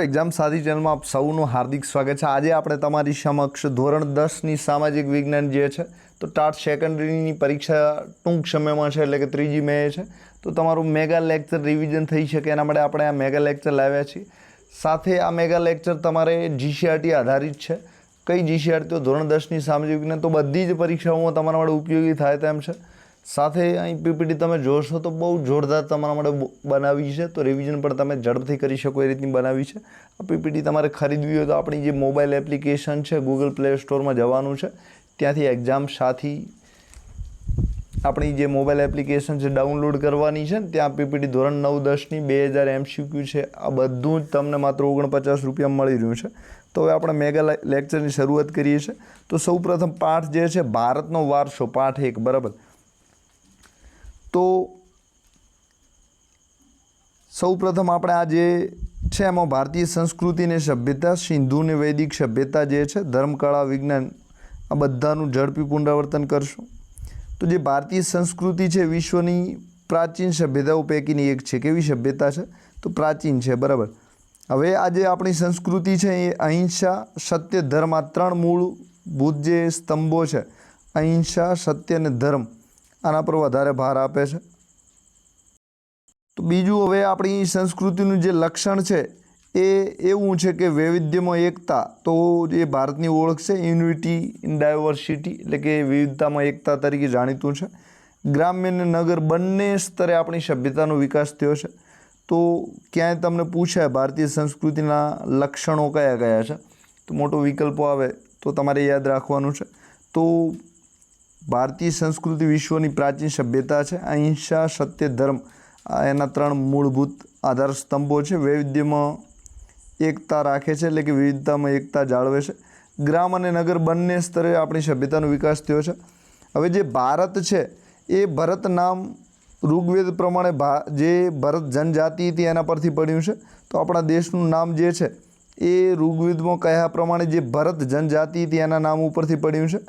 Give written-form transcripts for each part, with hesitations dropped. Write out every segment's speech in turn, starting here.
Exam સાથી ચેનલમાં આપ સૌનું હાર્દિક સ્વાગત છે। આજે આપણે તમારી સમક્ષ ધોરણ 10ની સામાજિક વિજ્ઞાન જે છે તો ટાટ સેકન્ડરીની પરીક્ષા ટૂંક સમયમાં છે, એટલે કે 3 મે છે। તો તમારું મેગા લેક્ચર રિવિઝન થઈ શકે એના માટે આપણે આ મેગા લેક્ચર લાવ્યા છીએ। સાથે આ મેગા લેક્ચર તમારે જીસીઆરટી આધારિત છે। કઈ જીસીઆરટી? તો ધોરણ 10ની સામાજિક વિજ્ઞાન તો બધી જ પરીક્ષાઓમાં તમારા માટે ઉપયોગી થાય તેમ છે। સાથે અહીં પીપીટી તમે જોશો તો બહુ જોરદાર તમારા માટે બનાવી છે, તો રિવિઝન પણ તમે ઝડપથી કરી શકો એ રીતની બનાવી છે। આ પીપીટી તમારે ખરીદવી હોય તો આપણી જે મોબાઈલ એપ્લિકેશન છે ગૂગલ પ્લે સ્ટોરમાં જવાનું છે, ત્યાંથી એક્ઝામ સાથી આપણી જે મોબાઈલ એપ્લિકેશન છે ડાઉનલોડ કરવાની છે ને ત્યાં પીપીટી ધોરણ 9-10ની 2000 MCQ છે, આ બધું જ તમને માત્ર 49 રૂપિયામાં મળી રહ્યું છે। તો હવે આપણે મેગા લેક્ચરની શરૂઆત કરીએ છીએ। તો સૌપ્રથમ પાઠ જે છે ભારતનો વારસો, પાઠ 1, બરાબર। તો સૌપ્રથમ આપણે આ જે છે એમાં ભારતીય સંસ્કૃતિ ને સભ્યતા, સિંધુ ને વૈદિક સભ્યતા જે છે, ધર્મકળા, વિજ્ઞાન, આ બધાનું ઝડપી પુનરાવર્તન કરશું। તો જે ભારતીય સંસ્કૃતિ છે વિશ્વની પ્રાચીન સભ્યતાઓ પૈકીની એક છે। કેવી સભ્યતા છે? તો પ્રાચીન છે, બરાબર। હવે આ જે આપણી સંસ્કૃતિ છે એ અહિંસા, સત્ય, ધર્મ, આ 3 મૂળભૂત જે સ્તંભો છે, અહિંસા, સત્ય અને ધર્મ, આના પર વધારે ભાર આપે છે। તો બીજું, હવે આપણી સંસ્કૃતિનું જે લક્ષણ છે એ એવું છે કે વૈવિધ્યમાં એકતા। તો એ ભારતની ઓળખ છે, યુનિટી ઇન ડાયવર્સિટી, એટલે કે વિવિધતામાં એકતા તરીકે જાણીતું છે। ગ્રામ્ય અને નગર બંને સ્તરે આપણી સભ્યતાનો વિકાસ થયો છે। તો ક્યાંય તમને પૂછાય ભારતીય સંસ્કૃતિના લક્ષણો કયા કયા છે, તો મોટો વિકલ્પો આવે તો તમારે યાદ રાખવાનું છે। તો ભારતીય સંસ્કૃતિ વિશ્વની પ્રાચીન સભ્યતા છે, અહિંસા, સત્ય, ધર્મ, એના 3 મૂળભૂત આધાર સ્તંભો છે। વૈવિધ્યમાં એકતા રાખે છે, એટલે કે વિવિધતામાં એકતા જાળવે છે। ગ્રામ અને નગર બંને સ્તરે આપણી સભ્યતાનો વિકાસ થયો છે। હવે જે ભારત છે એ ભરત નામ ઋગ્વેદ પ્રમાણે જે ભરત જનજાતિ હતી એના પરથી પડ્યું છે। તો આપણા દેશનું નામ જે છે એ ઋગ્વેદમાં કહ્યા પ્રમાણે જે ભરત જનજાતિ હતી એના નામ ઉપરથી પડ્યું છે।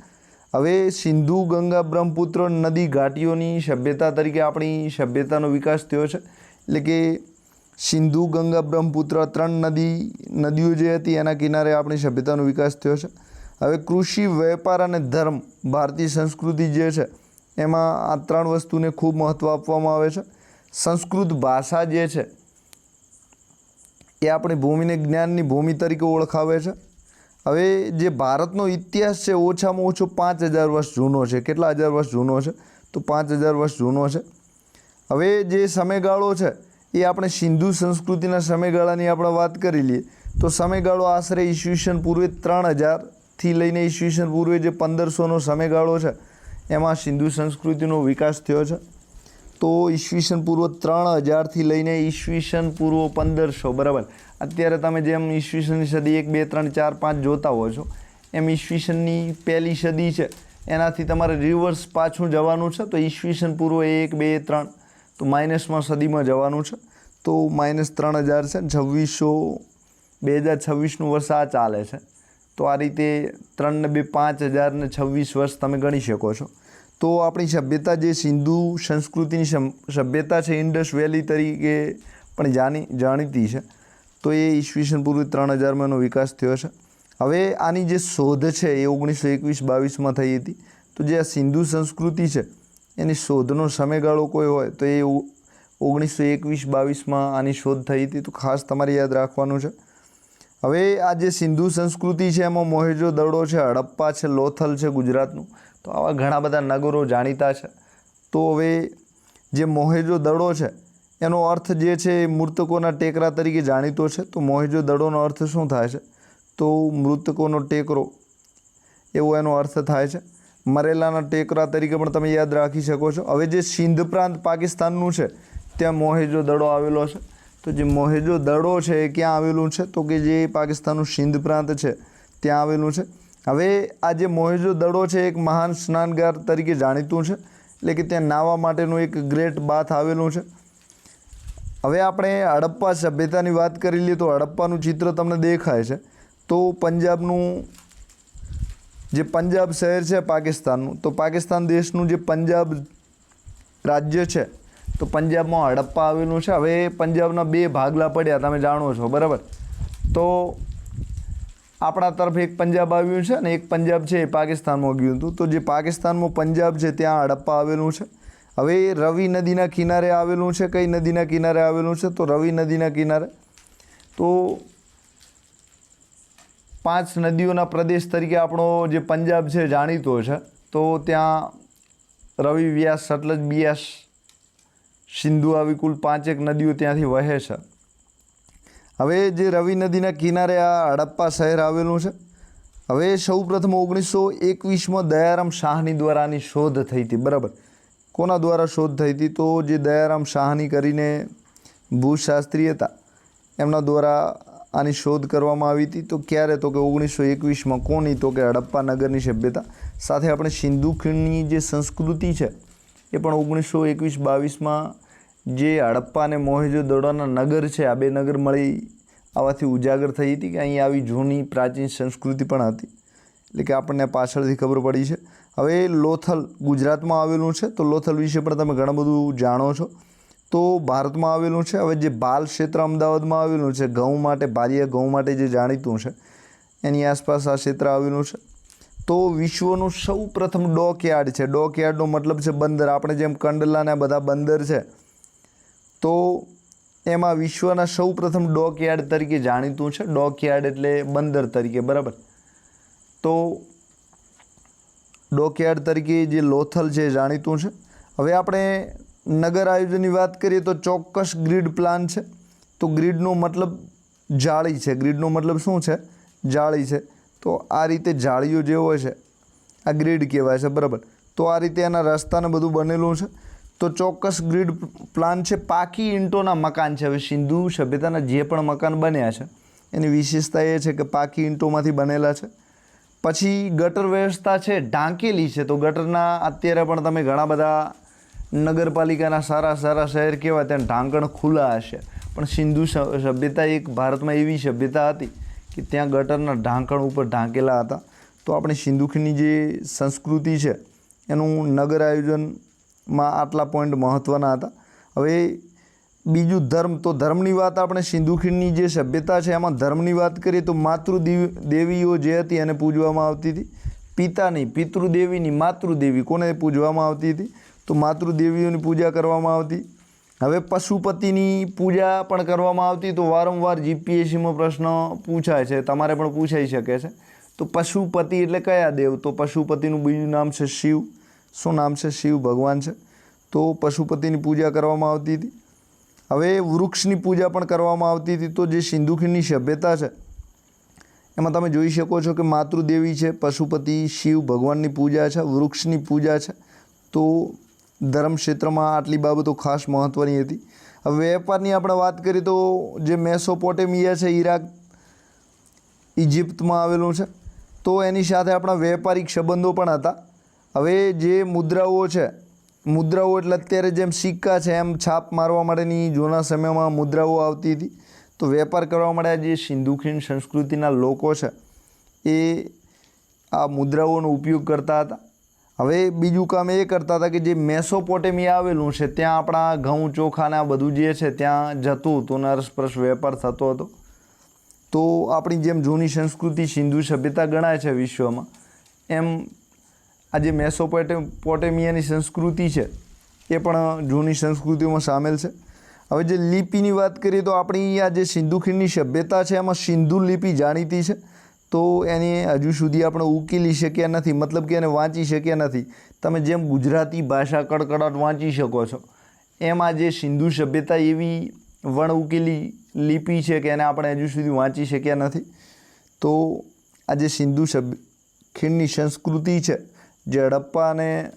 હવે સિંધુ, ગંગા, બ્રહ્મપુત્ર નદી ઘાટીઓની સભ્યતા તરીકે આપણી સભ્યતાનો વિકાસ થયો છે, એટલે કે સિંધુ, ગંગા, બ્રહ્મપુત્ર 3 નદીઓ જે હતી એના કિનારે આપણી સભ્યતાનો વિકાસ થયો છે। હવે કૃષિ, વેપાર અને ધર્મ, ભારતીય સંસ્કૃતિ જે છે એમાં આ 3 વસ્તુને ખૂબ મહત્ત્વ આપવામાં આવે છે। સંસ્કૃત ભાષા જે છે એ આપણી ભૂમિને જ્ઞાનની ભૂમિ તરીકે ઓળખાવે છે। હવે જે ભારતનો ઇતિહાસ છે ઓછામાં ઓછો 5000 વર્ષ જૂનો છે। કેટલા હજાર વર્ષ જૂનો છે? તો 5000 વર્ષ જૂનો છે। હવે જે સમયગાળો છે એ આપણે સિંધુ સંસ્કૃતિના સમયગાળાની આપણે વાત કરી લઈએ તો સમયગાળો આશરે ઈસવીસન પૂર્વે 3000થી લઈને ઈસવીસન પૂર્વે જે 1500નો સમયગાળો છે એમાં સિંધુ સંસ્કૃતિનો વિકાસ થયો છે। તો ઈસવીસન પૂર્વ 3000થી લઈને ઈસવીસન પૂર્વ 1500, બરાબર। અત્યારે તમે જેમ ઈસવીસનની સદી 1, 2, 3, 4, 5 જોતા હો છો એમ ઈસવીસનની પહેલી સદી છે એનાથી તમારે રિવર્સ પાછું જવાનું છે। તો ઈસવીસન પૂર્વ 1, 2, 3, તો માઇનસમાં સદીમાં જવાનું છે। તો -3000 છે, 2026નું વર્ષ આ ચાલે છે। તો આ રીતે 3 ને 2 5000 ને 26 વર્ષ તમે ગણી શકો છો। તો આપણી સભ્યતા જે સિંધુ સંસ્કૃતિની સભ્યતા છે ઇન્ડસ વેલી તરીકે પણ જાણીતી છે। તો એ ઈસવીસન પૂર્વે 3000માં એનો વિકાસ થયો છે। હવે આની જે શોધ છે એ 1921-22માં થઈ હતી। તો જે આ સિંધુ સંસ્કૃતિ છે એની શોધનો સમયગાળો કોઈ હોય તો એ 1921-22માં આની શોધ થઈ હતી। તો ખાસ તમારે યાદ રાખવાનું છે। હવે આ જે સિંધુ સંસ્કૃતિ છે એમાં મોહેજો દડો છે, હડપ્પા છે, લોથલ છે ગુજરાતનું, તો આવા ઘણા બધા નગરો જાણીતા છે। તો હવે જે મોહેજો દડો છે એનો અર્થ જે છે એ મૃતકોના ટેકરા તરીકે જાણીતો છે। તો મોહેજો દડોનો અર્થ શું થાય છે? તો મૃતકોનો ટેકરો, એવો એનો અર્થ થાય છે। મરેલાના ટેકરા તરીકે પણ તમે યાદ રાખી શકો છો। હવે જે સિંધ પ્રાંત પાકિસ્તાનનું છે ત્યાં મોહેજો દડો આવેલો છે। તો જે મોહેજો દડો છે એ ક્યાં આવેલું છે? તો કે જે પાકિસ્તાનનું સિંધ પ્રાંત છે ત્યાં આવેલું છે। હવે આ જે મોહેજો દડો છે એક મહાન સ્નાનગાર તરીકે જાણીતું છે, એટલે કે ત્યાં નાહવા માટેનું એક ગ્રેટ બાથ આવેલું છે। હવે આપણે હડપ્પા સભ્યતાની વાત કરી લઈએ તો હડપ્પાનું ચિત્ર તમને દેખાય છે। તો પંજાબનું જે પંજાબ શહેર છે પાકિસ્તાનનું, તો પાકિસ્તાન દેશનું જે પંજાબ રાજ્ય છે તો પંજાબમાં હડપ્પા આવેલું છે। હવે પંજાબના 2 ભાગલા પડ્યા તમે જાણો છો, બરાબર। તો આપણા તરફ એક પંજાબ આવ્યું છે અને એક પંજાબ છે એ પાકિસ્તાનમાં ગયું હતું. તો જે પાકિસ્તાનમાં પંજાબ છે ત્યાં હડપ્પા આવેલું છે. હવે રવિ નદીના કિનારે આવેલું છે. કઈ નદીના કિનારે આવેલું છે? તો રવિ નદીના કિનારે. તો 5 નદીઓના પ્રદેશ તરીકે આપણો જે પંજાબ છે જાણીતો છે. તો ત્યાં રવિ, વ્યાસ, સતલજ, બિયાસ, સિંધુ આવી કુલ 5 નદીઓ ત્યાંથી વહે છે. હવે જે રવિ નદીના કિનારે આ હડપ્પા શહેર આવેલું છે. હવે સૌપ્રથમ 1921માં દયારામ શાહની દ્વારા આની શોધ થઈ હતી. બરાબર. કોના દ્વારા શોધ થઈ હતી? તો જે દયારામ શાહની કરીને ભૂશાસ્ત્રી હતા એમના દ્વારા આની શોધ કરવામાં આવી હતી. તો ક્યારે? તો કે 1921માં. કોની? તો કે હડપ્પા નગરની સભ્યતા. સાથે આપણે સિંધુ ખીણની જે સંસ્કૃતિ છે એ પણ 1921-22માં જે હડપ્પા અને મોહેંજો-દડોના નગર છે, આ 2 નગર મળી આવાથી ઉજાગર થઈ હતી કે અહીં આવી જૂની પ્રાચીન સંસ્કૃતિ પણ હતી. એટલે કે આપણને પાછળથી ખબર પડી છે. હવે લોથલ ગુજરાતમાં આવેલું છે. તો લોથલ વિશે પણ તમે ઘણું બધું જાણો છો. તો ભારતમાં આવેલું છે. હવે જે બાલ ક્ષેત્ર અમદાવાદમાં આવેલું છે, ઘઉં માટે, ભાલિયા ઘઉં માટે જે જાણીતું છે, એની આસપાસ આ ક્ષેત્ર આવેલું છે. તો વિશ્વનું સૌ પ્રથમ ડોકયાર્ડ છે. ડોકયાર્ડનો મતલબ છે બંદર. આપણે જેમ કંડલાના બધા બંદર છે, તો એમાં વિશ્વના સૌ પ્રથમ ડોકયાર્ડ તરીકે જાણીતું છે. ડોકયાર્ડ એટલે બંદર તરીકે. બરાબર. તો ડોકયાર્ડ તરીકે જે લોથલ છે એ જાણીતું છે. હવે આપણે નગર આયોજનની વાત કરીએ તો ચોક્કસ ગ્રીડ પ્લાન છે. તો ગ્રીડનો મતલબ જાળી છે. ગ્રીડનો મતલબ શું છે? જાળી છે. તો આ રીતે જાળીઓ જે હોય છે આ ગ્રીડ કહેવાય છે. બરાબર. તો આ રીતે એના રસ્તાને બધું બનેલું છે. તો ચોક્કસ ગ્રીડ પ્લાન છે. પાકી ઈંટોના મકાન છે. હવે સિંધુ સભ્યતાના જે પણ મકાન બન્યા છે એની વિશેષતા એ છે કે પાકી ઈંટોમાંથી બનેલા છે. પછી ગટર વ્યવસ્થા છે ઢાંકેલી છે. તો ગટરના અત્યારે પણ તમે ઘણા બધા નગરપાલિકાના સારા શહેર કહેવાય ત્યાં ઢાંકણ ખુલ્લા હશે. પણ સિંધુ સભ્યતા એક ભારતમાં એવી સભ્યતા હતી કે ત્યાં ગટરના ઢાંકણ ઉપર ઢાંકેલા હતા. તો આપણે સિંધુ ખીણની જે સંસ્કૃતિ છે એનું નગર આયોજનમાં આટલા પોઈન્ટ મહત્ત્વના હતા. હવે બીજું ધર્મ. તો ધર્મની વાત આપણે સિંધુ ખીણની જે સભ્યતા છે એમાં ધર્મની વાત કરીએ તો માતૃદેવીઓ જે હતી એને પૂજવામાં આવતી હતી. પિતા નહીં, પિતૃદેવીની, માતૃદેવી કોને પૂજવામાં આવતી હતી? તો માતૃદેવીઓની પૂજા કરવામાં આવતી. હવે પશુપતિની પૂજા પણ કરવામાં આવતી. તો વારંવાર જીપીએસસીમાં પ્રશ્ન પૂછાય છે, તમારે પણ પૂછાઈ શકે છે. તો પશુપતિ એટલે કયા દેવ? તો પશુપતિનું બીજું નામ છે શિવ. શું નામ છે? શિવ ભગવાન છે. તો પશુપતિની પૂજા કરવામાં આવતી હતી. હવે વૃક્ષની પૂજા પણ કરવામાં આવતી હતી. તો જે સિંધુ ખીણની સભ્યતા છે એમાં તમે જોઈ શકો છો કે માતૃદેવી છે, પશુપતિ, શિવ ભગવાનની પૂજા છે, વૃક્ષની પૂજા છે. તો ધર્મ ક્ષેત્રમાં આટલી બાબતો ખાસ મહત્ત્વની હતી. હવે વેપારની આપણે વાત કરીએ તો જે મેસોપોટેમિયા છે, ઈરાક, ઇજિપ્તમાં આવેલું છે. તો એની સાથે આપણા વેપારિક સંબંધો પણ હતા. હવે જે મુદ્રાઓ છે, મુદ્રાઓ એટલે અત્યારે જેમ સિક્કા છે એમ છાપ મારવા માટેની જૂના સમયમાં મુદ્રાઓ આવતી હતી. તો વેપાર કરવા માટે જે સિંધુ ખીણ સંસ્કૃતિના લોકો છે એ આ મુદ્રાઓનો ઉપયોગ કરતા હતા. હવે બીજું કામ એ કરતા હતા કે જે મેસોપોટેમિયા આવેલું છે ત્યાં આપણા ઘઉં, ચોખાને આ બધું જે છે ત્યાં જતું હતું, નરસપરસ વેપાર થતો હતો. તો આપણી જેમ જૂની સંસ્કૃતિ સિંધુ સભ્યતા ગણાય છે વિશ્વમાં, એમ આ જે મેસોપોટેમિયાની સંસ્કૃતિ છે એ પણ જૂની સંસ્કૃતિઓમાં સામેલ છે. હવે જે લિપિની વાત કરીએ તો આપણી આ જે સિંધુ ખીણની સભ્યતા છે એમાં સિંધુ લિપિ જાણીતી છે. તો એને હજુ સુધી આપણે ઉકેલી શક્યા નથી, મતલબ કે એને વાંચી શક્યા નથી. તમે જેમ ગુજરાતી ભાષા કડકડાટ વાંચી શકો છો એમ આ જે સિંધુ સભ્યતા એવી વણ ઉકેલી લિપિ છે કે એને આપણે હજુ સુધી વાંચી શક્યા નથી. તો આ જે સિંધુ ખીણની સંસ્કૃતિ છે જે હડપ્પા અને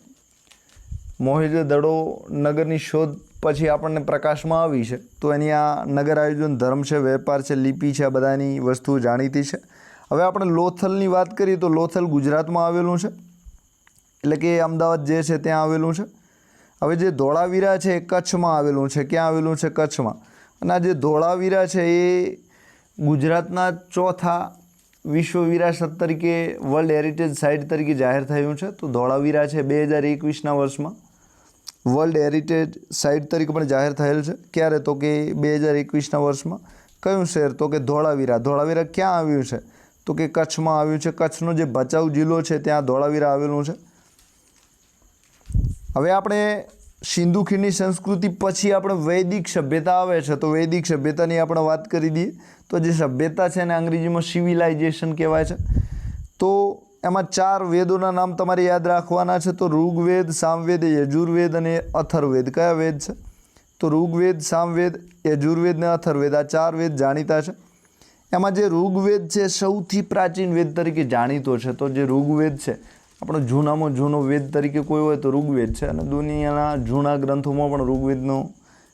મોહેંજો-દડો નગરની શોધ પછી આપણને પ્રકાશમાં આવી છે. તો એની આ નગર આયોજન, ધર્મ છે, વેપાર છે, લિપિ છે, આ બધાની વસ્તુઓ જાણીતી છે. હવે આપણે લોથલની વાત કરીએ તો લોથલ ગુજરાતમાં આવેલું છે, એટલે કે અમદાવાદ જે છે ત્યાં આવેલું છે. હવે જે ધોળાવીરા છે એ કચ્છમાં આવેલું છે. ક્યાં આવેલું છે? કચ્છમાં. અને આ જે ધોળાવીરા છે એ ગુજરાતના 4થા વિશ્વ વિરાસત તરીકે વર્લ્ડ હેરિટેજ સાઇટ તરીકે જાહેર થયું છે. તો ધોળાવીરા છે 2021ના વર્ષમાં વર્લ્ડ હેરિટેજ સાઇટ તરીકે પણ જાહેર થયેલ છે. ક્યારે? તો કે 2021ના વર્ષમાં. કયું શહેર? તો કે ધોળાવીરા. ધોળાવીરા ક્યાં આવ્યું છે? તો કે કચ્છમાં આવ્યું છે. કચ્છનો જે ભચાઉ જિલ્લો છે ત્યાં ધોળાવીરા આવેલું છે. હવે આપણે સિંધુ ખીણની સંસ્કૃતિ પછી આપણે વૈદિક સભ્યતા આવે છે, તો વૈદિક સભ્યતાની આપણે વાત કરી દઈએ. તો જે સભ્યતા છે એને અંગ્રેજીમાં સિવિલાઇઝેશન કહેવાય છે. તો એમાં 4 વેદોના નામ તમારે યાદ રાખવાના છે. તો ઋગ્વેદ, સામવેદ, યજુર્વેદ અને અથર્વવેદ. કયા વેદ છે? તો ઋગ્વેદ, સામવેદ, યજુર્વેદ ને અથર્વવેદ. આ 4 વેદ જાણીતા છે. એમાં જે ઋગ્વેદ છે સૌથી પ્રાચીન વેદ તરીકે જાણીતો છે. તો જે ઋગ્વેદ છે આપણો જૂનામાં જૂનો વેદ તરીકે કોઈ હોય તો ઋગ્વેદ છે, અને દુનિયાના જૂના ગ્રંથોમાં પણ ઋગ્વેદનો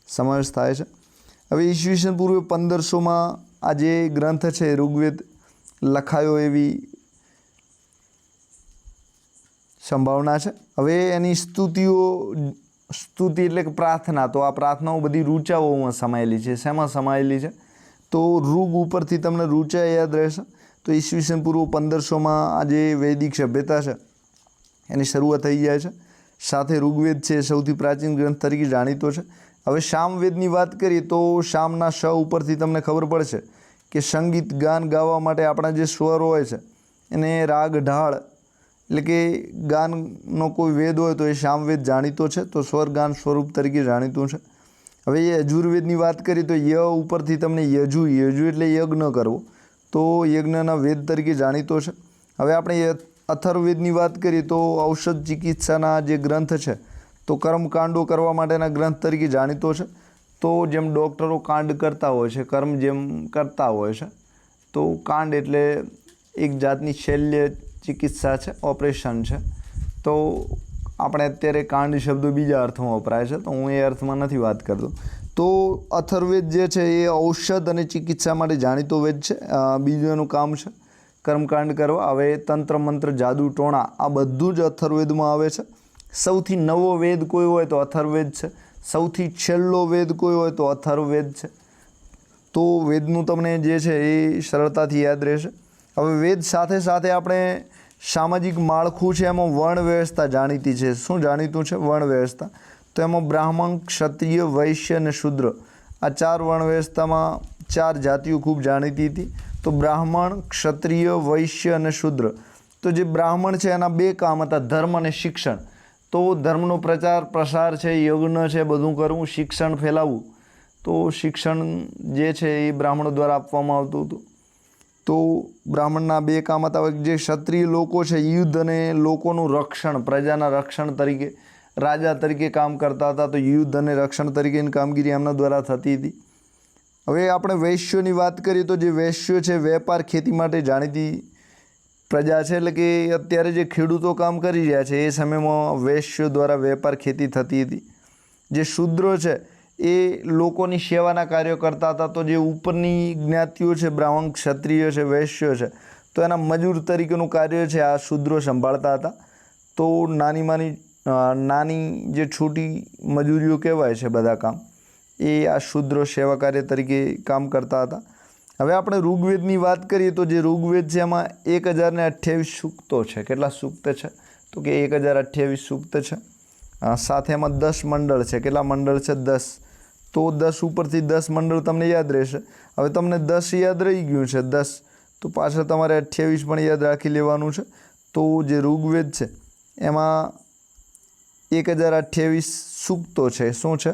સમાવેશ થાય છે. હવે ઈસવીસન પૂર્વે 1500માં આ જે ગ્રંથ છે ઋગ્વેદ લખાયો એવી સંભાવના છે. હવે એની સ્તુતિ એટલે કે પ્રાર્થના, તો આ પ્રાર્થનાઓ બધી ઋચાઓમાં સમાયેલી છે. શેમાં સમાયેલી છે? તો ઋગ ઉપરથી તમને ઋચા યાદ રહેશે. તો ઈસવીસન પૂર્વ 1500માં આ જે વૈદિક સભ્યતા છે એની શરૂઆત થઈ જાય છે. સાથે ઋગ્વેદ છે સૌથી પ્રાચીન ગ્રંથ તરીકે જાણીતો છે. હવે સામવેદની વાત કરીએ તો શામના શ ઉપરથી તમને ખબર પડશે કે સંગીત ગાન ગાવા માટે આપણા જે સ્વર હોય છે એને રાગ ઢાળ એટલે કે ગાનનો કોઈ વેદ હોય તો એ સામવેદ જાણીતો છે. તો સ્વર ગાન સ્વરૂપ તરીકે જાણીતું છે. હવે યજુર્વેદની વાત કરીએ તો ય ઉપરથી તમને યજુ એટલે યજ્ઞ કરવો, તો યજ્ઞના વેદ તરીકે જાણીતો છે. હવે આપણે અથર્વવેદની વાત કરીએ તો ઔષધ ચિકિત્સાના જે ગ્રંથ છે તો કર્મકાંડો કરવા માટેના ગ્રંથ તરીકે જાણીતો છે. તો જેમ ડૉક્ટરો કાંડ કરતા હોય છે, કર્મ જેમ કરતા હોય છે, તો કાંડ એટલે એક જાતની શલ્ય ચિકિત્સા છે, ઓપરેશન છે. તો આપણે અત્યારે કાંડ શબ્દો બીજા અર્થમાં વપરાય છે, તો હું એ અર્થમાં નથી વાત કરતો. તો અથર્વવેદ જે છે એ ઔષધ અને ચિકિત્સા માટે જાણીતો વેદ છે. બીજું એનું કામ છે કર્મકાંડ કરવા. હવે તંત્ર મંત્ર જાદુ ટોણા આ બધું જ અથર્વવેદમાં આવે છે. સૌથી નવો વેદ કોઈ હોય તો અથર્વવેદ છે. સૌથી છેલ્લો વેદ કોઈ હોય તો અથર્વવેદ છે. તો વેદનું તમને જે છે એ સરળતાથી યાદ રહેશે. હવે વેદ સાથે સાથે આપણે સામાજિક માળખું છે એમાં વર્ણ વ્યવસ્થા જાણીતી છે. શું જાણીતું છે? વર્ણ વ્યવસ્થા. તો એમાં બ્રાહ્મણ, ક્ષત્રિય, વૈશ્ય અને શૂદ્ર આ 4 વર્ણ વ્યવસ્થામાં 4 જાતિઓ ખૂબ જાણીતી હતી. તો બ્રાહ્મણ, ક્ષત્રિય, વૈશ્ય અને શૂદ્ર. તો જે બ્રાહ્મણ છે એના 2 કામ હતા, ધર્મ અને શિક્ષણ. તો ધર્મનો પ્રચાર પ્રસાર છે, યજ્ઞ છે, બધું કરવું, શિક્ષણ ફેલાવવું. તો શિક્ષણ જે છે એ બ્રાહ્મણો દ્વારા આપવામાં આવતું હતું. તો બ્રાહ્મણના 2 કામ હતા. જે ક્ષત્રિય લોકો છે યુદ્ધ અને લોકોનું રક્ષણ, પ્રજાના રક્ષણ તરીકે રાજા તરીકે કામ કરતા હતા. તો યુદ્ધ અને રક્ષણ તરીકેની કામગીરી એમના દ્વારા થતી હતી. હવે આપણે વૈશ્યોની વાત કરીએ તો જે વૈશ્યો છે વેપાર ખેતી માટે જાણીતી પ્રજા છે. એટલે કે અત્યારે જે ખેડૂતો કામ કરી રહ્યા છે એ સમયમાં વૈશ્યો દ્વારા વેપાર ખેતી થતી હતી. જે શૂદ્રો છે એ લોકોની સેવાના કાર્યો કરતા હતા. તો જે ઉપરની જ્ઞાતિઓ છે, બ્રાહ્મણ, ક્ષત્રિય છે, વૈશ્યો છે, તો એના મજૂર તરીકેનું કાર્ય છે આ શૂદ્રો સંભાળતા હતા. તો નાની જે છોટી મજૂરીઓ કહેવાય છે બધા કામ, એ આ શૂદ્રો સેવા કાર્ય તરીકે કામ કરતા હતા. હવે આપણે ઋગ્વેદની વાત કરીએ તો જે ઋગ્વેદ છે એમાં 1028 સૂક્તો છે. કેટલા સૂક્ત છે? તો કે 1028 સૂક્ત છે. સાથે એમાં 10 મંડળ છે. કેટલા મંડળ છે? 10. તો 10 ઉપરથી 10 મંડળ તમને યાદ રહેશે. હવે તમને 10 યાદ રહી ગયું છે 10, તો પાછળ તમારે 28 પણ યાદ રાખી લેવાનું છે. તો જે ઋગ્વેદ છે એમાં 1028 સૂક્તો છે. શું છે?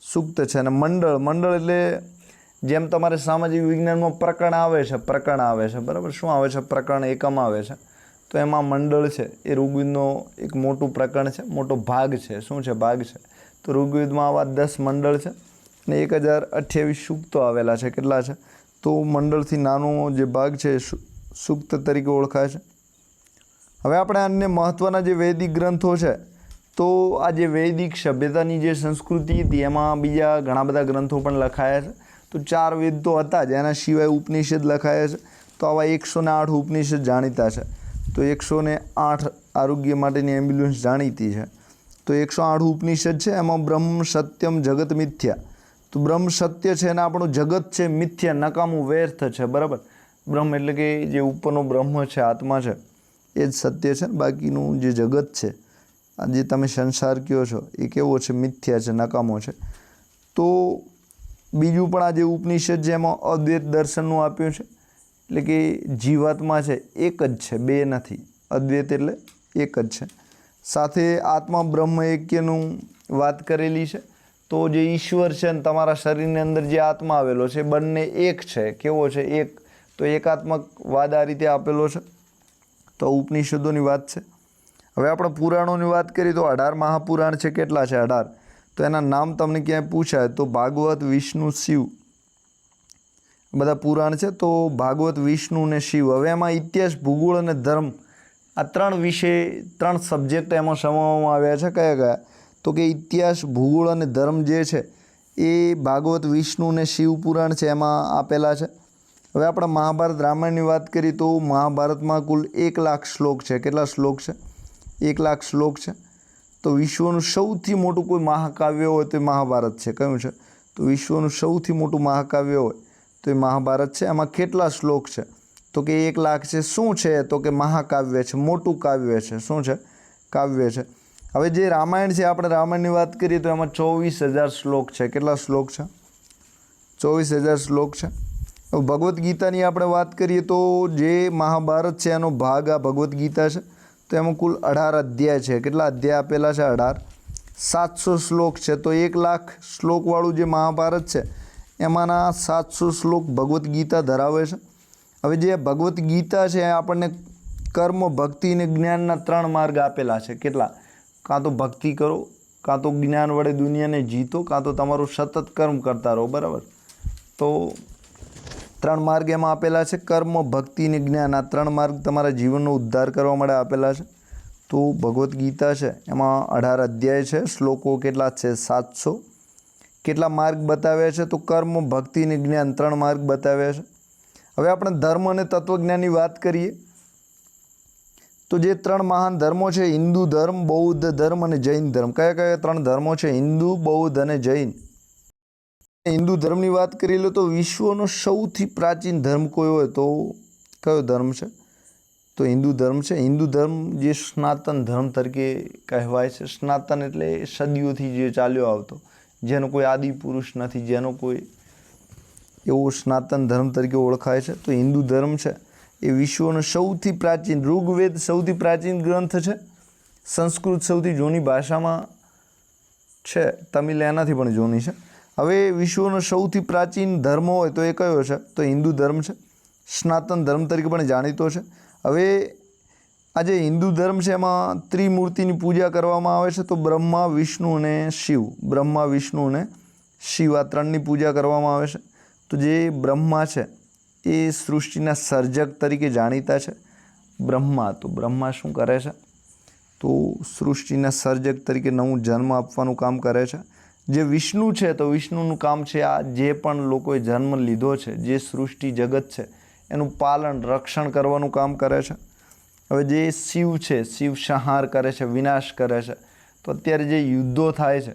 સૂક્ત છે. અને મંડળ એટલે જેમ તમારે સામાજિક વિજ્ઞાનમાં પ્રકરણ આવે છે, બરાબર? શું આવે છે? પ્રકરણ એકમ આવે છે. તો એમાં મંડળ છે એ ઋગ્વેદનો એક મોટું પ્રકરણ છે, મોટો ભાગ છે. શું છે? ભાગ છે. તો ઋગ્વેદમાં આવા 10 મંડળ છે અને 1028 સૂક્તો આવેલા છે. કેટલા છે? તો મંડળથી નાનો જે ભાગ છે એ સૂક્ત તરીકે ઓળખાય છે. હવે આપણે અન્ય મહત્ત્વના જે વૈદિક ગ્રંથો છે, તો આ જે વૈદિક સભ્યતાની જે સંસ્કૃતિ હતી એમાં બીજા ઘણા બધા ગ્રંથો પણ લખાયા છે. તો 4 વેદ તો હતા જ, એના સિવાય ઉપનિષદ લખાયા છે. તો આવા 108 ઉપનિષદ જાણીતા છે. તો 108 આરોગ્ય માટેની એમ્બ્યુલન્સ જાણીતી છે. તો 108 ઉપનિષદ છે. એમાં બ્રહ્મ, સત્યમ, જગત, મિથ્યા. તો બ્રહ્મ સત્ય છે અને આપણું જગત છે મિથ્યા, નકામું, વ્યર્થ છે. બરાબર? બ્રહ્મ એટલે કે જે ઉપરનો બ્રહ્મ છે, આત્મા છે, એ જ સત્ય છે. બાકીનું જે જગત છે, જે તમે સંસાર કહો છો, એ કેવો છે? મિથ્યા છે, નકામો છે. તો બીજું પણ આ જે ઉપનિષદ છે એમાં અદ્વૈત દર્શનનું આપ્યું છે, એટલે કે જીવાત્મા છે એક જ છે, બે નથી. અદ્વૈત એટલે એક જ છે. સાથે આત્મા બ્રહ્મ એક્યનું વાત કરેલી છે. તો જે ઈશ્વર છે ને તમારા શરીરની અંદર જે આત્મા આવેલો છે બંને એક છે. કેવો છે? એક. તો એકાત્મક વાદ આ રીતે આપેલો છે. તો ઉપનિષદોની વાત છે. હવે આપણે પુરાણોની વાત કરીએ તો 18 મહાપુરાણ છે. કેટલા છે? 18. તો એના નામ તમને ક્યાંય પૂછાય તો ભાગવત, વિષ્ણુ, શિવ બધા પુરાણ છે. તો ભાગવત, વિષ્ણુ અને શિવ. હવે એમાં ઇતિહાસ, ભૂગોળ અને ધર્મ આ 3 વિષય, 3 સબ્જેક્ટ એમાં સમાવવામાં આવ્યા છે. કયા કયા? તો કે ઇતિહાસ, ભૂગોળ અને ધર્મ જે છે એ ભાગવત, વિષ્ણુ અને શિવ પુરાણ છે એમાં આપેલા છે. હવે આપણે મહાભારત, રામાયણની વાત કરીએ તો મહાભારતમાં કુલ 1 લાખ શ્લોક છે. કેટલા શ્લોક છે? 1 લાખ શ્લોક છે. તો વિશ્વનું સૌથી મોટું કોઈ મહાકાવ્ય હોય તો એ મહાભારત છે. કયું છે? તો વિશ્વનું સૌથી મોટું મહાકાવ્ય હોય તો એ મહાભારત છે. એમાં કેટલા શ્લોક છે? તો કે 1 લાખ છે. શું છે? તો કે મહાકાવ્ય છે, મોટું કાવ્ય છે. શું છે? કાવ્ય છે. હવે જે રામાયણ છે, આપણે રામાયણની વાત કરીએ તો એમાં 24,000 શ્લોક છે. કેટલા શ્લોક છે? 24,000 શ્લોક છે. હવે ભગવદ્ ગીતાની આપણે વાત કરીએ તો જે મહાભારત છે એનો ભાગ આ ભગવદ્ ગીતા છે. તો એમાં કુલ 18 અધ્યાય છે. કેટલા અધ્યાય આપેલા છે? 18. 700 શ્લોક છે. તો 1 લાખ શ્લોકવાળું જે મહાભારત છે એમાંના 700 શ્લોક ભગવદ્ ગીતા ધરાવે છે. હવે જે ભગવદ્ ગીતા છે એ આપણને કર્મ, ભક્તિ અને જ્ઞાનના 3 માર્ગ આપેલા છે. કેટલા? કાં તો ભક્તિ કરો, કાં તો જ્ઞાન વડે દુનિયાને જીતો, કાં તો તમારું સતત કર્મ કરતા રહો. બરાબર? તો 3 માર્ગ એમાં આપેલા છે. કર્મ, ભક્તિ અને જ્ઞાન. આ 3 માર્ગ તમારા જીવનનો ઉદ્ધાર કરવા માટે આપેલા છે. તો ભગવદ્ ગીતા છે એમાં 18 અધ્યાય છે. શ્લોકો કેટલા છે? 700. કેટલા માર્ગ બતાવ્યા છે? તો કર્મ, ભક્તિ અને જ્ઞાન 3 માર્ગ બતાવ્યા છે. હવે આપણે ધર્મ અને તત્વજ્ઞાનની વાત કરીએ તો જે 3 મહાન ધર્મો છે, હિન્દુ ધર્મ, બૌદ્ધ ધર્મ અને જૈન ધર્મ. કયા કયા 3 ધર્મો છે? હિન્દુ, બૌદ્ધ અને જૈન. હિન્દુ ધર્મની વાત કરી લો તો વિશ્વનો સૌથી પ્રાચીન ધર્મ કોઈ હોય તો કયો ધર્મ છે? તો હિન્દુ ધર્મ છે. હિન્દુ ધર્મ જે સનાતન ધર્મ તરીકે કહેવાય છે. સનાતન એટલે સદીઓથી જે ચાલ્યો આવતો, જેનો કોઈ આદિ પુરુષ નથી, જેનો કોઈ એવો સનાતન ધર્મ તરીકે ઓળખાય છે. તો હિન્દુ ધર્મ છે એ વિશ્વનો સૌથી પ્રાચીન, ઋગ્વેદ સૌથી પ્રાચીન ગ્રંથ છે. સંસ્કૃત સૌથી જૂની ભાષામાં છે. તમિલ એનાથી પણ જૂની છે. હવે વિશ્વનો સૌથી પ્રાચીન ધર્મ હોય તો એ કયો છે? તો હિન્દુ ધર્મ છે. સનાતન ધર્મ તરીકે પણ જાણીતો છે. હવે આ જે હિન્દુ ધર્મ છે એમાં ત્રિમૂર્તિની પૂજા કરવામાં આવે છે. તો બ્રહ્મા, વિષ્ણુ અને શિવ. બ્રહ્મા, વિષ્ણુ અને શિવ આ 3ની પૂજા કરવામાં આવે છે. તો જે બ્રહ્મા છે એ સૃષ્ટિના સર્જક તરીકે જાણીતા છે. બ્રહ્મા, તો બ્રહ્મા શું કરે છે? તો સૃષ્ટિના સર્જક તરીકે નવું જન્મ આપવાનું કામ કરે છે. જે વિષ્ણુ છે તો વિષ્ણુનું કામ છે આ જે પણ લોકોએ જન્મ લીધો છે, જે સૃષ્ટિ જગત છે એનું પાલન, રક્ષણ કરવાનું કામ કરે છે. હવે જે શિવ છે, શિવ સંહાર કરે છે, વિનાશ કરે છે. તો અત્યારે જે યુદ્ધો થાય છે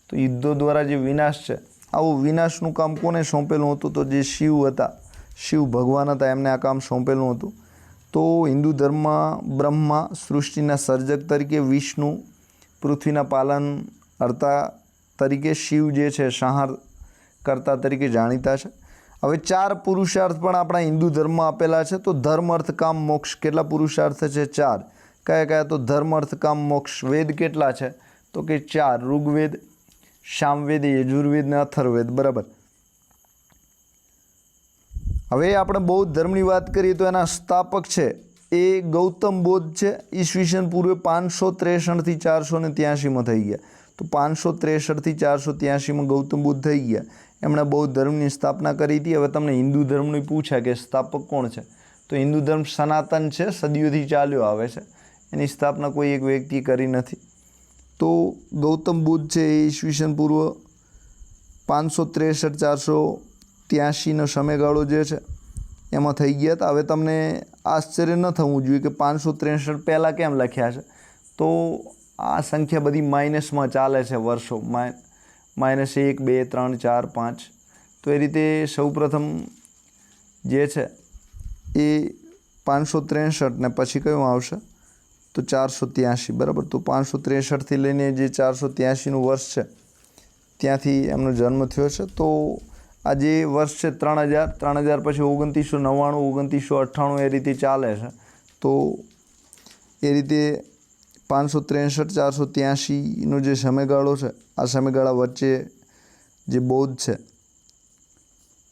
તો યુદ્ધો દ્વારા જે વિનાશ છે, આવું વિનાશનું કામ કોને સોંપેલું હતું? તો જે શિવ હતા, શિવ ભગવાન હતા, એમને આ કામ સોંપેલું હતું. તો હિન્દુ ધર્મમાં બ્રહ્મા સૃષ્ટિના સર્જક તરીકે, વિષ્ણુ પૃથ્વીના પાલનકર્તા તરીકે, શિવ જે છે સંહાર કરતા તરીકે જાણીતા છે. હવે 4 પુરુષાર્થ પણ આપણા હિન્દુ ધર્મમાં આપેલા છે. તો ધર્મ, અર્થ, કામ, મોક્ષ. કેટલા પુરુષાર્થ છે? 4. કયા કયા? તો ધર્મ, અર્થ, કામ, મોક્ષ. વેદ કેટલા છે? તો કે 4. ઋગ્વેદ, સામવેદ, યજુર્વેદ અને અથર્વવેદ. બરાબર? હવે આપણે બૌદ્ધ ધર્મની વાત કરીએ તો એના સ્થાપક છે એ ગૌતમ બૌદ્ધ છે. ઈસવીસન પૂર્વે 563 થી 483માં થઈ ગયા. તો 563 થી 483માં ગૌતમ બુદ્ધ થઈ ગયા. એમણે બૌદ્ધ ધર્મની સ્થાપના કરી હતી. હવે તમને હિન્દુ ધર્મની પૂછાય કે સ્થાપક કોણ છે? તો હિન્દુ ધર્મ સનાતન છે, સદીઓથી ચાલ્યો આવે છે. એની સ્થાપના કોઈ એક વ્યક્તિએ કરી નથી. તો ગૌતમ બુદ્ધ છે એ ઈસવીસન પૂર્વ 563-483નો સમયગાળો જે છે એમાં થઈ ગયા હતા. હવે તમને આશ્ચર્ય ન થવું જોઈએ કે 563 પહેલાં કેમ લખ્યા છે. તો આ સંખ્યા બધી માઇનસમાં ચાલે છે વર્ષો, -1, -2, -3, -4, -5. તો એ રીતે સૌપ્રથમ જે છે એ 563 ને પછી કયું આવશે? તો 483. બરાબર? તો 563થી લઈને જે 483નું વર્ષ છે ત્યાંથી એમનો જન્મ થયો છે. તો આ જે વર્ષ છે 3000 પછી 2999, 2998 એ રીતે ચાલે છે. તો એ રીતે 563, 483નો જે સમયગાળો છે, આ સમયગાળા વચ્ચે જે બૌદ્ધ છે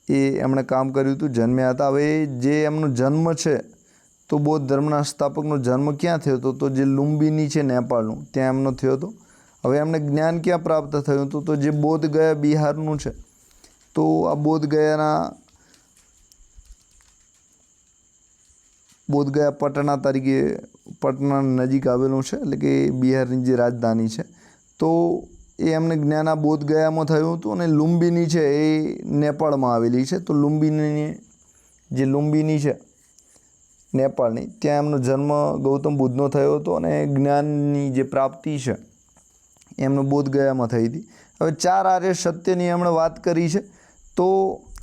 એ એમણે કામ કર્યું હતું, જન્મ્યા હતા. હવે જે એમનો જન્મ છે તો બૌદ્ધ ધર્મના સ્થાપકનો જન્મ ક્યાં થયો હતો? તો જે લુંબિની છે નેપાળનું, ત્યાં એમનો થયો હતો. હવે એમને જ્ઞાન ક્યાં પ્રાપ્ત થયું હતું? તો જે બોધ ગયા બિહારનું છે, તો આ બોધ ગયા પટના તરીકે, પટના નજીક આવેલું છે, એટલે કે બિહારની જે રાજધાની છે. તો એ એમને જ્ઞાન આ બોધ ગયામાં થયું હતું. અને લુંબિની છે એ નેપાળમાં આવેલી છે. તો લુંબિની છે નેપાળની, ત્યાં એમનો જન્મ ગૌતમ બુદ્ધનો થયો હતો. અને જ્ઞાનની જે પ્રાપ્તિ છે એમનો બોધ ગયામાં થઈ હતી. હવે 4 આર્ય સત્યની એમણે વાત કરી છે. તો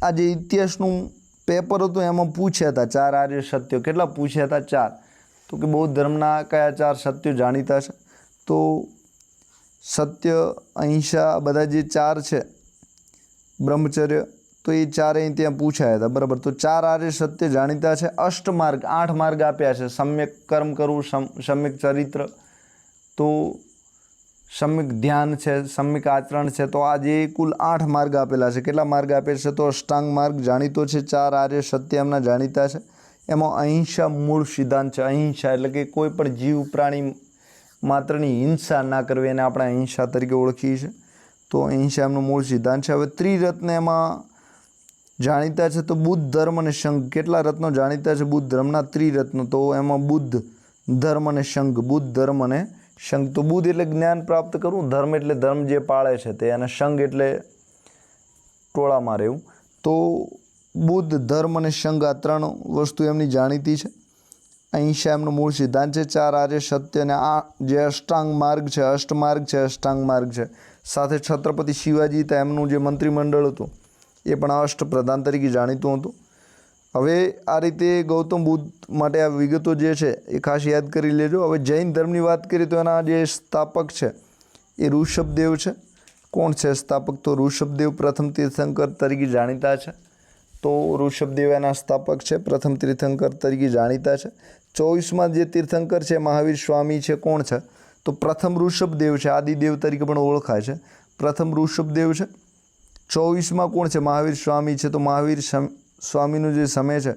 આ જે ઇતિહાસનું પેપર હતું એમાં પૂછ્યા હતા 4 આર્ય સત્યો. કેટલા પૂછ્યા હતા? 4. તો કે બૌદ્ધ ધર્મના કયા 4 સત્યો જાણીતા છે? તો સત્ય, અહિંસા, બધા જે 4 છે, બ્રહ્મચર્ય, તો એ 4 ત્યાં પૂછાયા હતા. બરાબર. તો 4 આર્ય સત્ય જાણીતા છે. અષ્ટમાર્ગ, 8 માર્ગ આપ્યા છે. સમ્યક કર્મ કરવું, સમ્યક ચરિત્ર, તો સમ્યક ધ્યાન છે, સમ્યક આચરણ છે. તો આ જે કુલ 8 માર્ગ આપેલા છે. કેટલા માર્ગ આપેલા છે? તો અષ્ટાંગ માર્ગ જાણીતો છે. 4 આર્ય સત્ય એમના જાણીતા છે. એમાં અહિંસા મૂળ સિદ્ધાંત છે. અહિંસા એટલે કે કોઈ પણ જીવ પ્રાણી માત્રની હિંસા ના કરવી, એને આપણે અહિંસા તરીકે ઓળખીએ છીએ. તો અહિંસા એમનો મૂળ સિદ્ધાંત છે. હવે ત્રિરત્ન એમાં જાણીતા છે. તો બુદ્ધ ધર્મ અને સંઘ. કેટલા રત્નો જાણીતા છે બુદ્ધ ધર્મના? ત્રિરત્નો. તો એમાં બુદ્ધ, ધર્મ અને સંઘ. બુદ્ધ, ધર્મ અને સંઘ. તો બુદ્ધ એટલે જ્ઞાન પ્રાપ્ત કરવું, ધર્મ એટલે ધર્મ જે પાળે છે તે, અને સંઘ એટલે ટોળામાં રહેવું. તો બુદ્ધ, ધર્મ અને સંઘ, આ 3 વસ્તુ એમની જાણીતી છે. અહિંસા એમનો મૂળ સિદ્ધાંત છે. 4 આર્ય સત્ય અને આ જે અષ્ટાંગ માર્ગ છે, અષ્ટમાર્ગ છે, અષ્ટાંગ માર્ગ છે. સાથે છત્રપતિ શિવાજી હતા, એમનું જે મંત્રીમંડળ હતું એ પણ અષ્ટપ્રધાન તરીકે જાણીતું હતું. હવે આ રીતે ગૌતમ બુદ્ધ માટે આ વિગતો જે છે એ ખાસ યાદ કરી લેજો. હવે જૈન ધર્મની વાત કરીએ તો એના જે સ્થાપક છે એ ઋષભદેવ છે. કોણ છે સ્થાપક? તો ઋષભદેવ પ્રથમ તીર્થંકર તરીકે જાણીતા છે. તો ઋષભદેવ એના સ્થાપક છે, પ્રથમ તીર્થંકર તરીકે જાણીતા છે. 24માં જે તીર્થંકર છે મહાવીર સ્વામી છે. કોણ છે? તો પ્રથમ ઋષભદેવ છે, આદિદેવ તરીકે પણ ઓળખાય છે. પ્રથમ ઋષભદેવ છે. 24માં કોણ છે? મહાવીર સ્વામી છે. તો મહાવીર સ્વામીનો જે સમય છે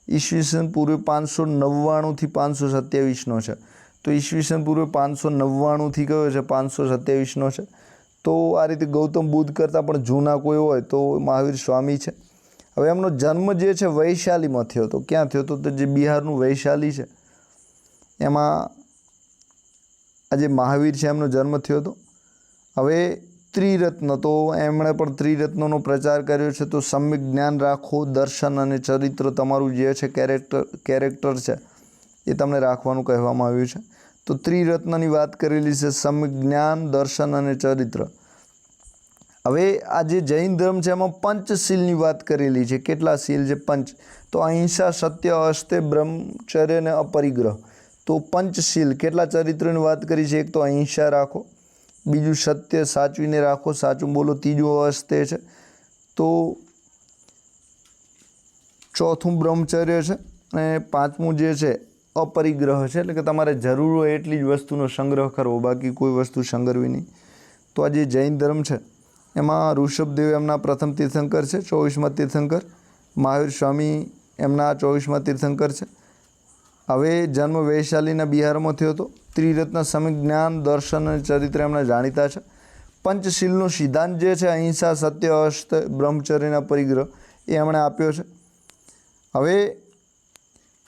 ઈસવીસન પૂર્વે 599 થી 527નો છે. તો ઈસવીસન પૂર્વે 599 થી કયો છે? 527નો છે. તો આ રીતે ગૌતમ બુદ્ધ કરતાં પણ જૂના કોઈ હોય તો મહાવીર સ્વામી છે. હવે એમનો જન્મ જે છે વૈશાલીમાં થયો હતો. ક્યાં થયો હતો? તો જે બિહારનું વૈશાલી છે એમાં આ જે મહાવીર છે એમનો જન્મ થયો હતો. હવે ત્રિરત્ન, તો એમણે પણ ત્રિરત્નોનો પ્રચાર કર્યો છે. તો સમ્યક જ્ઞાન રાખો, દર્શન અને ચરિત્ર, તમારું જે છે કેરેક્ટર છે એ તમને રાખવાનું કહેવામાં આવ્યું છે. તો ત્રિરત્નની વાત કરેલી છે, સમ્યક જ્ઞાન, દર્શન અને ચરિત્ર. હવે આ જે જૈન ધર્મ છે એમાં પંચશીલની વાત કરેલી છે. કેટલા શીલ છે? 5. તો અહિંસા, સત્ય, અસ્તેય, બ્રહ્મચર્ય અને અપરિગ્રહ. તો પંચશીલ. કેટલા ચરિત્રોની વાત કરી છે? એક તો અહિંસા રાખો, બીજું સત્ય, સાચવીને રાખો, સાચું બોલો, ત્રીજું અસ્તેય છે. તો ચોથું બ્રહ્મચર્ય છે. અને 5મું જે છે અપરિગ્રહ છે, એટલે કે તમારે જરૂર હોય એટલી જ વસ્તુનો સંગ્રહ કરવો, બાકી કોઈ વસ્તુ સંગ્રહવી નહીં. તો આ જે જૈન ધર્મ છે એમાં ઋષભદેવ એમના પ્રથમ તીર્થંકર છે, 24માં તીર્થંકર. મહાવીર સ્વામી એમના 24માં તીર્થંકર છે. હવે જન્મ વૈશાલીના બિહારમાં થયો હતો. ત્રિરત્ન, સમ્યક જ્ઞાન, દર્શન અને ચરિત્ર એમના જાણીતા છે. પંચશીલનો સિદ્ધાંત જે છે અહિંસા, સત્ય, અસ્તેય, બ્રહ્મચર્ય અને પરિગ્રહ એ એમણે આપ્યો છે. હવે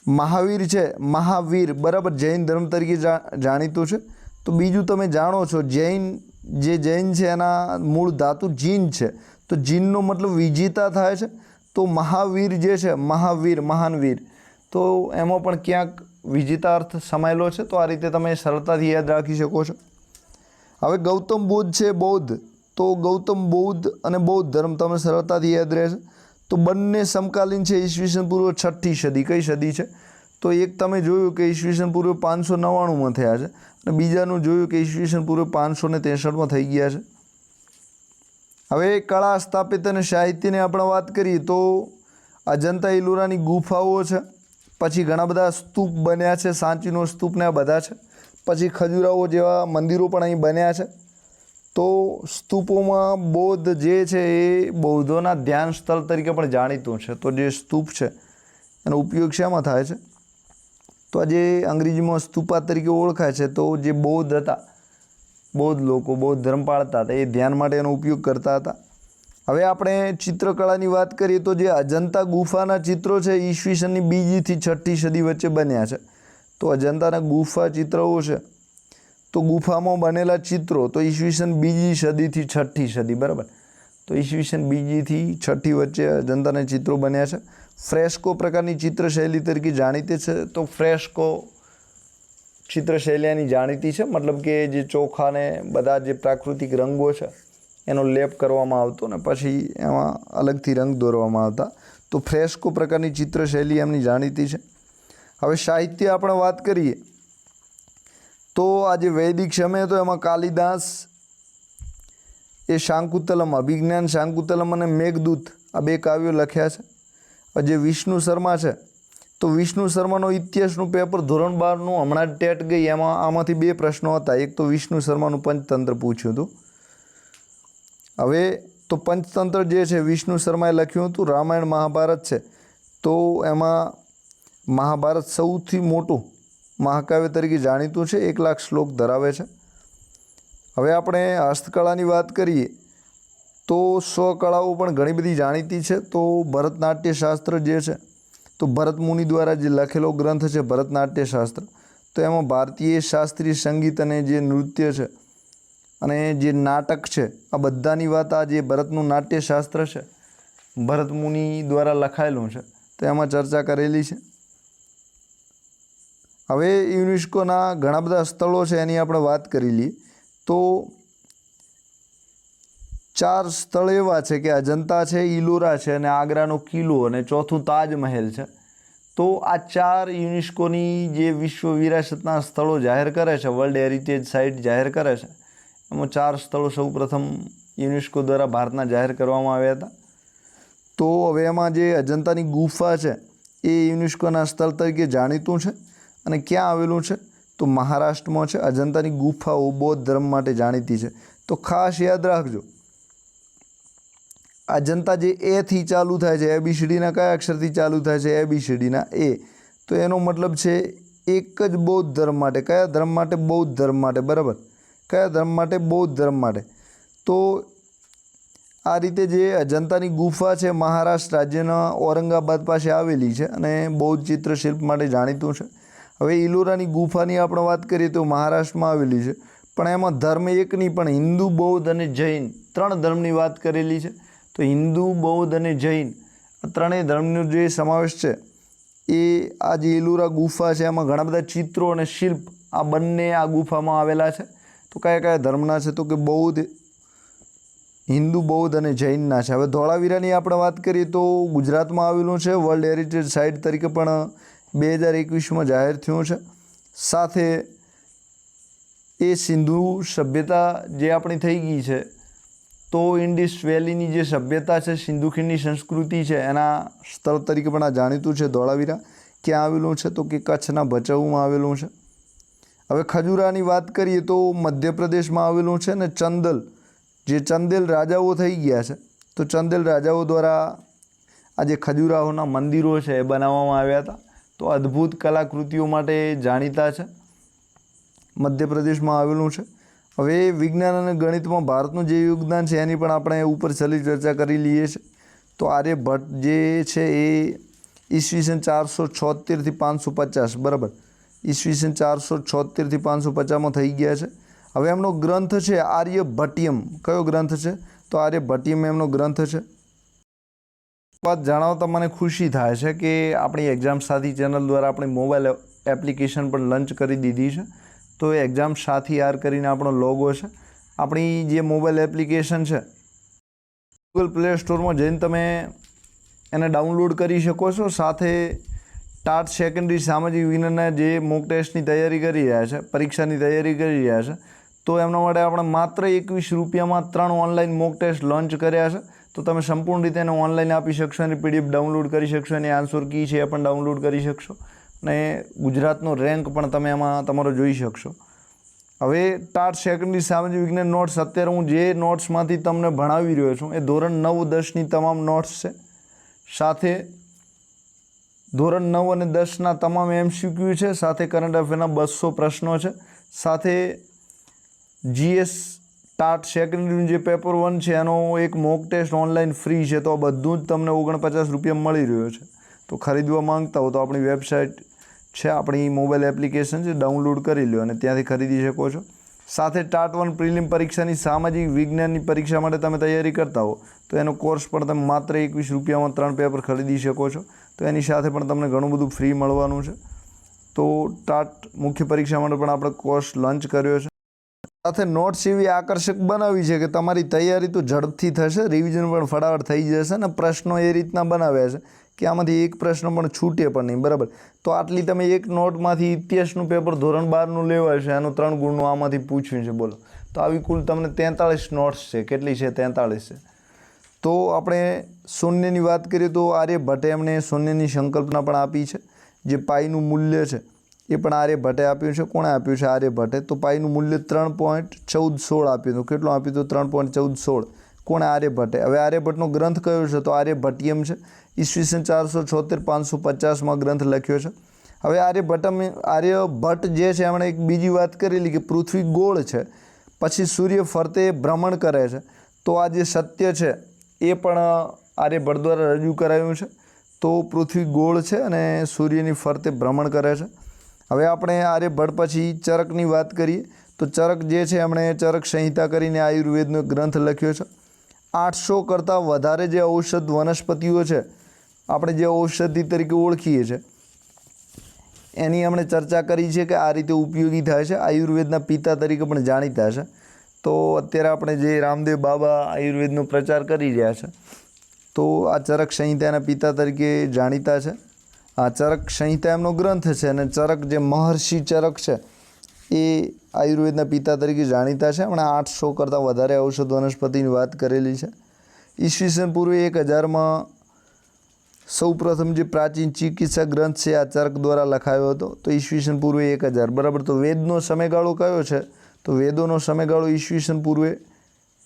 મહાવીર છે, મહાવીર બરાબર જૈન ધર્મ તરીકે જાણીતું છે. તો બીજું તમે જાણો છો જૈન છે એના મૂળ ધાતુ જીન છે. તો જીનનો મતલબ વિજેતા થાય છે. તો મહાવીર જે છે, મહાવીર, મહાન વીર, તો એમાં પણ ક્યાંક વિજેતા અર્થ સમાયેલો છે. તો આ રીતે તમે સરળતાથી યાદ રાખી શકો છો. હવે ગૌતમ બુદ્ધ છે, બૌદ્ધ. તો ગૌતમ બુદ્ધ અને બૌદ્ધ ધર્મ તમે સરળતાથી યાદ રહેશે. તો બંને સમકાલીન છે, ઈસવીસન પૂર્વ 6ઠી સદી. કઈ સદી છે? તો એક તમે જોયું કે ઈસવીસન પૂર્વે 599માં થયા છે, અને બીજાનું જોયું કે ઈસવીસન પૂર્વે 563માં થઈ ગયા છે. હવે કળા સ્થાપત્ય અને સાહિત્યની આપણે વાત કરીએ તો અજંતા ઇલોરાની ગુફાઓ છે, પછી ઘણા બધા સ્તૂપ બન્યા છે, સાંચીનો સ્તૂપ ને આ બધા છે, પછી ખજૂરાઓ જેવા મંદિરો પણ અહીં બન્યા છે. તો સ્તૂપોમાં બૌદ્ધ જે છે એ બૌદ્ધોના ધ્યાન સ્થળ તરીકે પણ જાણીતું છે. તો જે સ્તૂપ છે એનો ઉપયોગ શેમાં થાય છે? તો આ જે અંગ્રેજીમાં સ્તૂપા તરીકે ઓળખાય છે, તો જે બૌદ્ધ હતા, બૌદ્ધ લોકો બૌદ્ધ ધર્મ પાળતા હતા, એ ધ્યાન માટે એનો ઉપયોગ કરતા હતા. હવે આપણે ચિત્રકળાની વાત કરીએ તો જે અજંતા ગુફાના ચિત્રો છે ઈસવીસનની 2જી થી 6ઠી સદી વચ્ચે બન્યા છે. તો અજંતાના ગુફા ચિત્રો છે, તો ગુફામાં બનેલા ચિત્રો તો ઈસવીસન 2જી સદીથી 6ઠી સદી, બરાબર. તો ઈસવીસન 2જી થી 6ઠી વચ્ચે અજંતાના ચિત્રો બન્યા છે. ફ્રેસ્કો પ્રકારની ચિત્રશૈલી તરીકે જાણીતી છે. તો ફ્રેસ્કો ચિત્રશૈલીની જાણીતી છે, મતલબ કે જે ચોખા ને બધા જે પ્રાકૃતિક રંગો છે એનો લેપ કરવામાં આવતો ને પછી એમાં અલગથી રંગ દોરવામાં આવતા. તો ફ્રેસ્કો પ્રકારની ચિત્રશૈલી એમની જાણીતી છે. હવે સાહિત્ય આપણે વાત કરીએ તો આજે વૈદિક સમય તો એમાં કાલિદાસ એ શાંકુતલમ, અભિજ્ઞાન શાંકુતલમ અને મેઘદૂત આ 2 કાવ્યો લખ્યા છે. જે વિષ્ણુ શર્મા છે તો વિષ્ણુ શર્માનો ઇતિહાસનું પેપર ધોરણ 12નું હમણાં જ ટેટ ગઈ, એમાં આમાંથી 2 પ્રશ્નો હતા. એક તો વિષ્ણુ શર્માનું પંચતંત્ર પૂછ્યું હતું. હવે તો પંચતંત્ર જે છે વિષ્ણુ શર્માએ લખ્યું હતું. રામાયણ મહાભારત છે તો એમાં મહાભારત સૌથી મોટું મહાકાવ્ય તરીકે જાણીતું છે, 1 લાખ શ્લોક ધરાવે છે. હવે આપણે હસ્તકળાની વાત કરીએ તો સ્વકળાઓ પણ ઘણી બધી જાણીતી છે. તો ભરતનાટ્ય શાસ્ત્ર જે છે તો ભરત મુનિ દ્વારા જે લખેલો ગ્રંથ છે ભરતનાટ્ય શાસ્ત્ર, તો એમાં ભારતીય શાસ્ત્રીય સંગીત અને જે નૃત્ય છે અને જે નાટક છે આ બધાની વાત આ જે ભરતનું નાટ્યશાસ્ત્ર છે ભરત મુનિ દ્વારા લખાયેલું છે, તો એમાં ચર્ચા કરેલી છે. હવે યુનેસ્કોના ઘણા બધા સ્થળો છે એની આપણે વાત કરી લઈએ. તો 4 સ્થળ એવા છે કે અજંતા છે, ઇલોરા છે અને આગ્રાનો કિલ્લો અને ચોથું તાજમહેલ છે. તો આ 4 યુનેસ્કોની જે વિશ્વ વિરાસતના સ્થળો જાહેર કરે છે, વર્લ્ડ હેરિટેજ સાઇટ જાહેર કરે છે, એમાં 4 સ્થળો સૌપ્રથમ યુનેસ્કો દ્વારા ભારતના જાહેર કરવામાં આવ્યા હતા. તો હવે એમાં જે અજંતાની ગુફા છે એ યુનેસ્કોના સ્થળ તરીકે જાણીતું છે અને ક્યાં આવેલું છે? તો મહારાષ્ટ્રમાં છે. અજંતાની ગુફાઓ બૌદ્ધ ધર્મ માટે જાણીતી છે. તો ખાસ યાદ રાખજો, અજંતા જે એથી ચાલુ થાય છે, ABCDના કયા અક્ષરથી ચાલુ થાય છે? ABCDના A. તો એનો મતલબ છે એક જ બૌદ્ધ ધર્મ માટે. કયા ધર્મ માટે? બૌદ્ધ ધર્મ માટે, બરાબર. કયા ધર્મ માટે? બૌદ્ધ ધર્મ માટે. તો આ રીતે જે અજંતાની ગુફા છે મહારાષ્ટ્ર રાજ્યના ઔરંગાબાદ પાસે આવેલી છે અને બૌદ્ધ ચિત્રશિલ્પ માટે જાણીતું છે. હવે ઇલોરાની ગુફાની આપણે વાત કરીએ તો મહારાષ્ટ્રમાં આવેલી છે, પણ એમાં ધર્મ એક નહીં પણ હિન્દુ, બૌદ્ધ અને જૈન 3 ધર્મની વાત કરેલી છે. તો હિન્દુ, બૌદ્ધ અને જૈન આ 3 ધર્મનો જે સમાવેશ છે એ આ જે ઇલોરા ગુફા છે એમાં ઘણા બધા ચિત્રો અને શિલ્પ આ બંને આ ગુફામાં આવેલા છે. તો કયા કયા ધર્મના છે? તો કે બૌદ્ધ, હિન્દુ, બૌદ્ધ અને જૈનના છે. હવે ધોળાવીરાની આપણે વાત કરીએ તો ગુજરાતમાં આવેલું છે, વર્લ્ડ હેરિટેજ સાઇટ તરીકે પણ 2021માં જાહેર થયું છે. સાથે એ સિંધુ સભ્યતા જે આપણી થઈ ગઈ છે તો ઇન્ડિસ વેલીની જે સભ્યતા છે, સિંધુ ખીણની સંસ્કૃતિ છે એના સ્થળ તરીકે પણ આ જાણીતું છે ધોળાવીરા. ક્યાં આવેલું છે? તો કે કચ્છના ભચાઉમાં આવેલું છે. હવે ખજૂરાની વાત કરીએ તો મધ્યપ્રદેશમાં આવેલું છે ને ચંદેલ, જે ચંદેલ રાજાઓ થઈ ગયા છે તો ચંદેલ રાજાઓ દ્વારા આ જે ખજૂરાહોના મંદિરો છે એ બનાવવામાં આવ્યા હતા. તો અદ્ભુત કલાકૃતિઓ માટે જાણીતા છે, મધ્યપ્રદેશમાં આવેલું છે. હવે વિજ્ઞાન અને ગણિતમાં ભારતનું જે યોગદાન છે એની પણ આપણે ઉપર છેલ્લી ચર્ચા કરી લઈએ છીએ. તો આર્યભટ્ટ જે છે એ ઈસવીસન 476 થી 550, બરાબર, ઈસવીસન 476 થી 550માં થઈ ગયા છે. હવે એમનો ગ્રંથ છે આર્યભટ્ટિયમ. કયો ગ્રંથ છે? તો આર્યભટ્ટિયમ એમનો ગ્રંથ છે. વાત જણાવતા મને ખુશી થાય છે કે આપણી એક્ઝામ સાથી ચેનલ દ્વારા આપણી મોબાઈલ એપ્લિકેશન પણ લોન્ચ કરી દીધી છે. તો એ એક્ઝામ સાથી આર કરીને આપણો લોગો છે. આપણી જે મોબાઈલ એપ્લિકેશન છે ગૂગલ પ્લે સ્ટોરમાં જઈને તમે એને ડાઉનલોડ કરી શકો છો. સાથે ટાટ સેકન્ડરી સામાજિક વિજ્ઞાનના જે મોક ટેસ્ટની તૈયારી કરી રહ્યા છે, પરીક્ષાની તૈયારી કરી રહ્યા છે, તો એમના માટે આપણે માત્ર 21 રૂપિયામાં 3 ઓનલાઈન મોક ટેસ્ટ લોન્ચ કર્યા છે. તો તમે સંપૂર્ણ રીતે એને ઓનલાઈન આપી શકશો, એની PDF ડાઉનલોડ કરી શકશો, એની આન્સર કી છે એ પણ ડાઉનલોડ કરી શકશો અને ગુજરાતનો રેન્ક પણ તમે એમાં તમારો જોઈ શકશો. હવે ટાટ સેકન્ડરી સામાજિક વિજ્ઞાન નોટ્સ, અત્યારે હું જે નોટ્સમાંથી તમને ભણાવી રહ્યો છું એ ધોરણ 9-10ની તમામ નોટ્સ છે. સાથે ધોરણ 9 અને 10ના તમામ MCQ છે, સાથે કરંટ અફેરના 200 પ્રશ્નો છે, સાથે GS ટાટ સેકન્ડરીનું જે પેપર 1 છે એનો એક મોક ટેસ્ટ ઓનલાઈન ફ્રી છે. તો આ બધું જ તમને 49 રૂપિયા મળી રહ્યો છે. તો ખરીદવા માંગતા હો તો આપણી વેબસાઇટ છે, આપણી મોબાઈલ એપ્લિકેશન છે, ડાઉનલોડ કરી લો અને ત્યાંથી ખરીદી શકો છો. સાથે ટાટ 1 પ્રિલિમ પરીક્ષાની સામાજિક વિજ્ઞાનની પરીક્ષા માટે તમે તૈયારી કરતા હો તો એનો કોર્સ પણ તમે માત્ર 21 રૂપિયામાં 3 પેપર ખરીદી શકો છો. તો એની સાથે પણ તમને ઘણું બધું ફ્રી મળવાનું છે. તો ટાટ મુખ્ય પરીક્ષા માટે પણ આપણે કોર્સ લોન્ચ કર્યો છે. સાથે નોટ્સ એવી આકર્ષક બનાવી છે કે તમારી તૈયારી તો ઝડપથી થશે, રિવિઝન પણ ફટાફટ થઈ જશે અને પ્રશ્નો એ રીતના બનાવ્યા છે કે આમાંથી એક પ્રશ્ન પણ છૂટે પણ નહીં. બરાબર, તો આટલી તમે એક નોટમાંથી ઇતિહાસનું પેપર ધોરણ 12નું લેવાય છે, એનું 3 ગુણનું આમાંથી પૂછ્યું છે. બોલો, તો આવી કુલ તમને 43 નોટ્સ છે. કેટલી છે? 43 છે. તો આપણે શૂન્યની વાત કરીએ તો આર્યભટ્ટે એમણે શૂન્યની સંકલ્પના પણ આપી છે. જે પાઈનું મૂલ્ય છે એ પણ આર્યભટ્ટે આપ્યું છે. કોણે આપ્યું છે? આર્યભટ્ટે. તો પાઈનું મૂલ્ય 3.1416 આપ્યું હતું. કેટલું આપ્યું હતું? 3.1416. કોણે? આર્યભટ્ટે. હવે આર્યભટ્ટનો ગ્રંથ કયો છે? તો આર્યભટ્ટિયમ છે. ઈસવીસન 476-550માં ગ્રંથ લખ્યો છે. હવે આર્યભટ્ટ જે છે એમણે એક બીજી વાત કરેલી કે પૃથ્વી ગોળ છે, પછી સૂર્ય ફરતે ભ્રમણ કરે છે. તો આ જે સત્ય છે એ પણ આર્યભટ્ટ દ્વારા રજૂ કરાયું છે. તો પૃથ્વી ગોળ છે અને સૂર્યની ફરતે ભ્રમણ કરે છે. હવે આપણે આર્યભટ્ટ પછી ચરકની વાત કરીએ તો ચરક જે છે એમણે ચરક સંહિતા કરીને આયુર્વેદનો ગ્રંથ લખ્યો છે. 800 કરતાં વધારે જે ઔષધ વનસ્પતિઓ છે, આપણે જે ઔષધિ તરીકે ઓળખીએ છીએ, એની એમણે ચર્ચા કરી છે કે આ રીતે ઉપયોગી થાય છે. આયુર્વેદના પિતા તરીકે પણ જાણીતા છે. તો અત્યારે આપણે જે રામદેવ બાબા આયુર્વેદનો પ્રચાર કરી રહ્યા છે, તો આ ચરક સંહિતાના પિતા તરીકે જાણીતા છે. આ ચરક સંહિતા એમનો ગ્રંથ છે અને ચરક જે મહર્ષિ ચરક છે એ આયુર્વેદના પિતા તરીકે જાણીતા છે. હમણાં 800 કરતાં વધારે ઔષધ વનસ્પતિની વાત કરેલી છે. ઈસવીસન પૂર્વે 1000માં સૌપ્રથમ જે પ્રાચીન ચિકિત્સા ગ્રંથ છે આ ચરક દ્વારા લખાયો હતો. તો ઈસવીસન પૂર્વે 1000. બરાબર, તો વેદનો સમયગાળો કયો છે? તો વેદોનો સમયગાળો ઈસવીસન પૂર્વે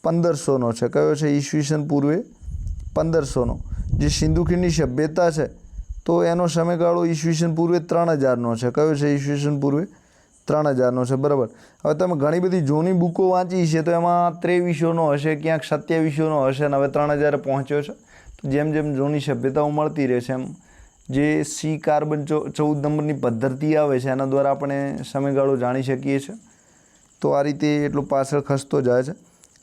1500નો છે. કયો છે? ઈસવીસન પૂર્વે 1500નો. જે સિંધુ ખીણની સભ્યતા છે તો એનો સમયગાળો ઈસવીસન પૂર્વે 3000નો છે. કયો છે? ઈસવીસન પૂર્વે 3000નો છે. બરાબર, હવે તમે ઘણી બધી જૂની બુકો વાંચી છે તો એમાં 2300નો હશે, ક્યાંક 2700નો હશે અને હવે 3000 પહોંચ્યો છે. તો જેમ જેમ જૂની સભ્યતાઓ મળતી રહે છે એમ જે C કાર્બન 14 નંબરની પદ્ધતિ આવે છે એના દ્વારા આપણે સમયગાળો જાણી શકીએ છીએ. તો આ રીતે એટલો પાછળ ખસતો જાય છે.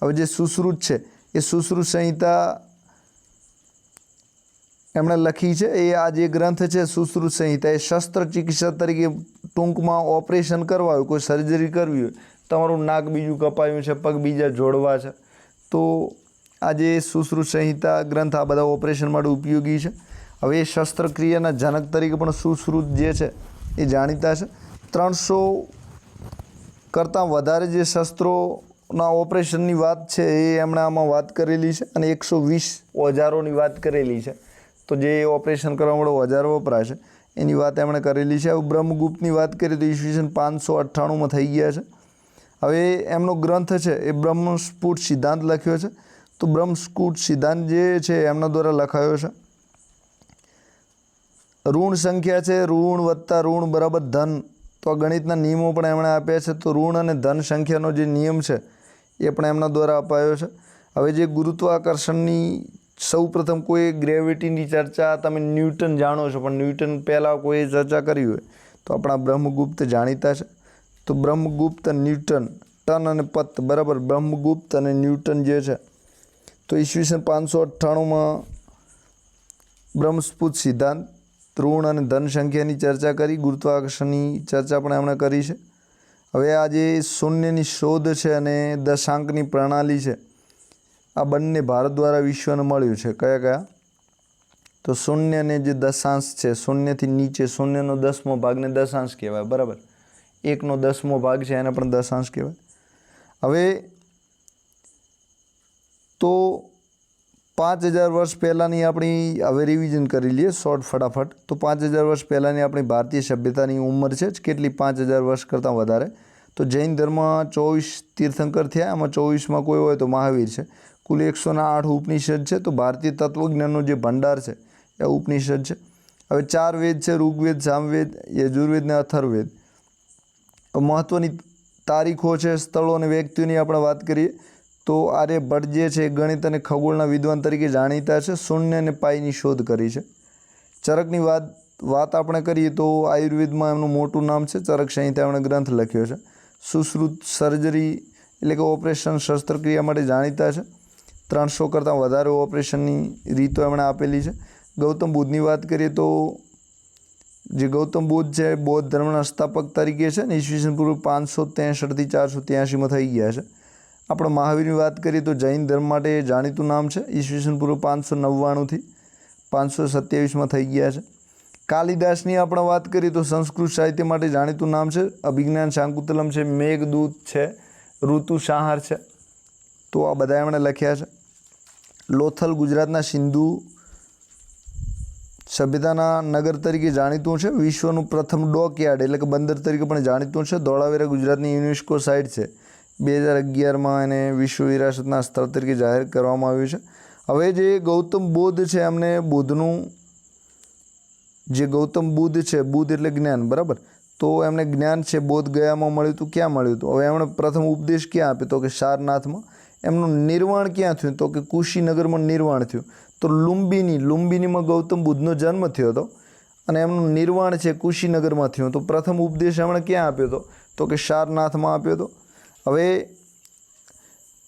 હવે જે સુશ્રુત છે એ સુશ્રુત સંહિતા એમણે લખી છે. એ આ જે ગ્રંથ છે સુશ્રુત સંહિતા, એ શસ્ત્રચિકિત્સા તરીકે ટૂંકમાં ઓપરેશન કરવા હોય, કોઈ સર્જરી કરવી હોય, તમારું નાક બીજું કપાયું છે, પગ બીજા જોડવા છે, તો આ જે સુશ્રુત સંહિતા ગ્રંથ આ બધા ઓપરેશન માટે ઉપયોગી છે. હવે એ શસ્ત્રક્રિયાના જનક તરીકે પણ સુશ્રુત જે છે એ જાણીતા છે. 300 કરતાં વધારે જે શસ્ત્રોના ઓપરેશનની વાત છે એ એમણે આમાં વાત કરેલી છે અને 120 ઓજારોની વાત કરેલી છે. તો જે ઓપરેશન કરવા માટે ઓજારો વપરાય છે એની વાત એમણે કરેલી છે. હવે બ્રહ્મગુપ્તની વાત કરીએ તો ઈસવીસન 598માં થઈ ગયા છે. હવે એમનો ગ્રંથ છે એ બ્રહ્મસ્ફુટ સિદ્ધાંત લખ્યો છે. તો બ્રહ્મસ્ફુટ સિદ્ધાંત જે છે એમના દ્વારા લખાયો છે. ઋણ સંખ્યા છે, ઋણ વત્તા ઋણ બરાબર ધન. તો આ ગણિતના નિયમો પણ એમણે આપ્યા છે. તો ઋણ અને ધન સંખ્યાનો જે નિયમ છે એ પણ એમના દ્વારા અપાયો છે. હવે જે ગુરુત્વાકર્ષણની સૌપ્રથમ કોઈ ગ્રેવિટીની ચર્ચા તમે ન્યૂટન જાણો છો, પણ ન્યૂટન પહેલાં કોઈ ચર્ચા કરી હોય તો આપણા બ્રહ્મગુપ્ત જાણીતા છે. તો બ્રહ્મગુપ્ત, ન્યૂટન, ટન અને પત. બરાબર, બ્રહ્મગુપ્ત અને ન્યૂટન જે છે તો ઈસવીસન 598માં બ્રહ્મસ્ફુટ સિદ્ધાંત, ઋણ અને ધન સંખ્યાની ચર્ચા કરી, ગુરુત્વાકર્ષણની ચર્ચા પણ એમણે કરી છે. હવે આ જે શૂન્યની શોધ છે અને દશાંકની પ્રણાલી છે આ બંને ભારત દ્વારા વિશ્વને મળ્યું છે. કયા કયા? તો શૂન્ય અને જે દશાંશ છે, શૂન્યથી નીચે શૂન્યનો 10મો ભાગને દશાંશ કહેવાય. બરાબર, 1નો 10મો ભાગ છે એને પણ દશાંશ કહેવાય. હવે તો 5000 વર્ષ પહેલાંની આપણી હવે રિવિઝન કરી લઈએ શોર્ટ ફટાફટ. તો 5000 વર્ષ પહેલાંની આપણી ભારતીય સભ્યતાની ઉંમર છે કેટલી? 5000 વર્ષ કરતાં વધારે. તો જૈન ધર્મ 24 તીર્થંકર થયા, એમાં 24માં કોઈ હોય તો મહાવીર છે. કુલ 108 ઉપનિષદ છે. તો ભારતીય તત્વજ્ઞાનનો જે ભંડાર છે એ ઉપનિષદ છે. હવે 4 વેદ છે, ઋગ્વેદ, સામવેદ, યજુર્વેદ ને અથર્વવેદ. મહત્ત્વની તારીખો છે, સ્થળો અને વ્યક્તિઓની આપણે વાત કરીએ તો આર્યભટ્ટ જે છે એ ગણિત અને ખગોળના વિદ્વાન તરીકે જાણીતા છે. શૂન્ય અને પાઈની શોધ કરી છે. ચરકની વાત આપણે કરીએ તો આયુર્વેદમાં એમનું મોટું નામ છે ચરક સંહિતા, એમણે ગ્રંથ લખ્યો છે. સુશ્રુત સર્જરી એટલે કે ઓપરેશન શસ્ત્રક્રિયા માટે જાણીતા છે. 300 કરતાં વધારે ઓપરેશનની રીતો એમણે આપેલી છે. ગૌતમ બુદ્ધની વાત કરીએ તો જે ગૌતમ બુદ્ધ છે બૌદ્ધ ધર્મના સ્થાપક તરીકે છે ને ઈસવીસન પૂર્વ 563થી 483માં થઈ ગયા છે. આપણે મહાવીરની વાત કરીએ તો જૈન ધર્મ માટે જાણીતું નામ છે. ઈસવીસન પૂર્વ 599થી 527માં થઈ ગયા છે. કાલિદાસની આપણે વાત કરીએ તો સંસ્કૃત સાહિત્ય માટે જાણીતું નામ છે. અભિજ્ઞાન શાકુંતલમ છે, મેઘદૂત છે, ઋતુસંહાર છે. તો આ બધા એમણે લખ્યા છે. લોથલ ગુજરાતના સિંધુ સભ્યતાના નગર તરીકે જાણીતું છે. વિશ્વનું પ્રથમ ડોકયાર્ડ એટલે કે બંદર તરીકે પણ જાણીતું છે. ધોળાવીરા ગુજરાતની યુનેસ્કો સાઇટ છે. 2011માં એને વિશ્વ વિરાસતના સ્થળ તરીકે જાહેર કરવામાં આવ્યું છે. હવે જે ગૌતમ બુદ્ધ છે એમને ગૌતમ બુદ્ધ છે, બુદ્ધ એટલે જ્ઞાન, બરાબર. તો એમને જ્ઞાન છે બોધ ગયામાં મળ્યું હતું. ક્યાં મળ્યું હતું? હવે એમણે પ્રથમ ઉપદેશ ક્યાં આપ્યો? તો કે સારનાથમાં. એમનું નિર્વાણ ક્યાં થયું? તો કે કુશીનગરમાં નિર્વાણ થયું. તો લુંબિનીમાં ગૌતમ બુદ્ધનો જન્મ થયો હતો અને એમનું નિર્વાણ છે કુશીનગરમાં થયું. તો પ્રથમ ઉપદેશ એમણે ક્યાં આપ્યો હતો? તો કે સારનાથમાં આપ્યો હતો. હવે